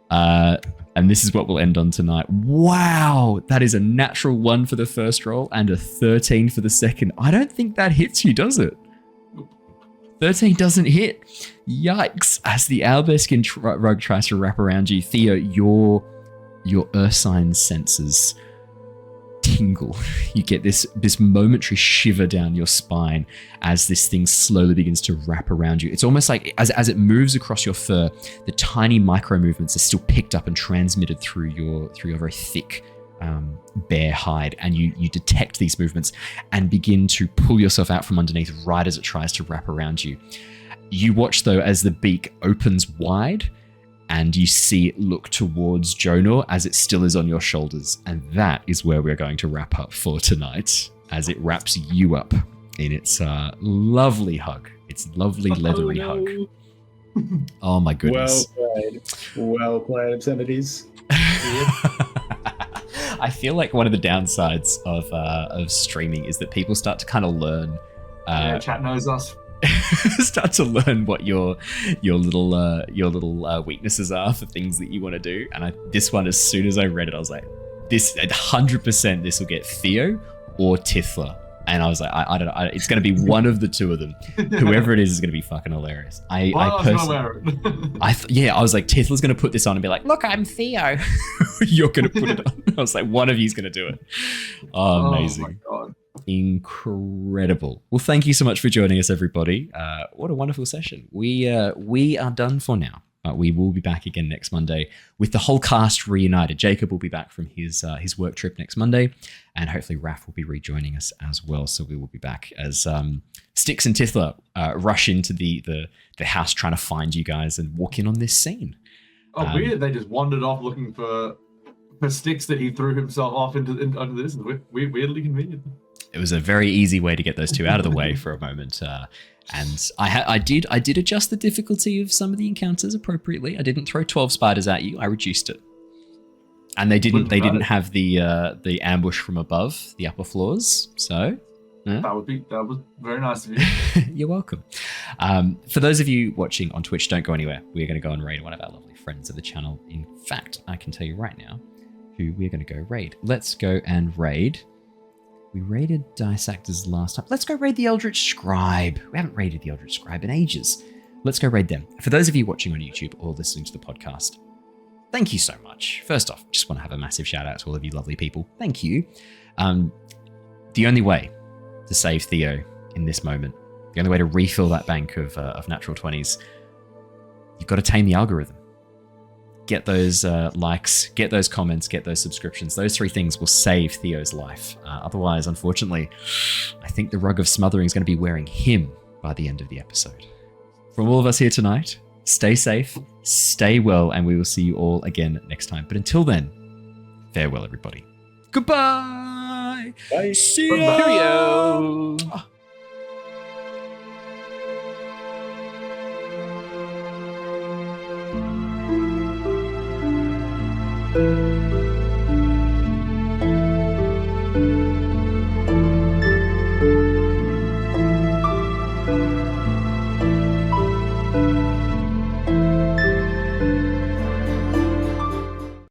And this is what we'll end on tonight. Wow, that is a natural 1 for the first roll and a 13 for the second. I don't think that hits you, does it? 13 doesn't hit. Yikes. As the owlbear skin rug tries to wrap around you, Theo, your Ursine senses tingle. You get this momentary shiver down your spine as this thing slowly begins to wrap around you. It's almost like as it moves across your fur, the tiny micro movements are still picked up and transmitted through your very thick bare hide, and you detect these movements and begin to pull yourself out from underneath right as it tries to wrap around you. You watch though as the beak opens wide, and you see it look towards Jonor as it still is on your shoulders. And that is where we're going to wrap up for tonight, as it wraps you up in its lovely hug. Its lovely leathery hug. Oh my goodness. Well played, Obscenities. I feel like one of the downsides of streaming is that people start to kind of learn. Chat knows us. Start to learn what your little weaknesses are for things that you want to do. And this one, as soon as I read it, I was like, this 100% this will get Theo or Tithla. And I was like, I don't know. It's going to be one of the two of them. Whoever it is going to be fucking hilarious. I was like, Tithla's going to put this on and be like, look, I'm Theo. You're going to put it on. I was like, one of you's going to do it. Oh, amazing. Oh my God. Incredible. Well, thank you so much for joining us, everybody. What a wonderful session. We are done for now. We will be back again next Monday with the whole cast reunited. Jacob will be back from his work trip next Monday, and hopefully Raph will be rejoining us as well. So we will be back as Styx and Tithla rush into the house trying to find you guys and walk in on this scene. Oh, weird! They just wandered off looking for Styx that he threw himself off into this. Weirdly convenient. It was a very easy way to get those two out of the way for a moment. And I did adjust the difficulty of some of the encounters appropriately. I didn't throw 12 spiders at you. I reduced it. And they didn't have the ambush from above the upper floors. So that was very nice of you. You're welcome. For those of you watching on Twitch, don't go anywhere. We're going to go and raid one of our lovely friends of the channel. In fact, I can tell you right now who we're going to go raid. Let's go and raid. We raided Dice Actors last time. Let's go raid the Eldritch Scribe. We haven't raided the Eldritch Scribe in ages. Let's go raid them. For those of you watching on YouTube or listening to the podcast, thank you so much. First off, just want to have a massive shout out to all of you lovely people. Thank you. The only way to save Theo in this moment, the only way to refill that bank of natural 20s, you've got to tame the algorithm. Get those likes, get those comments, get those subscriptions. Those three things will save Theo's life. Otherwise, unfortunately, I think the rug of smothering is going to be wearing him by the end of the episode. From all of us here tonight, stay safe, stay well, and we will see you all again next time. But until then, farewell, everybody. Goodbye. Bye. See you. Cheerio.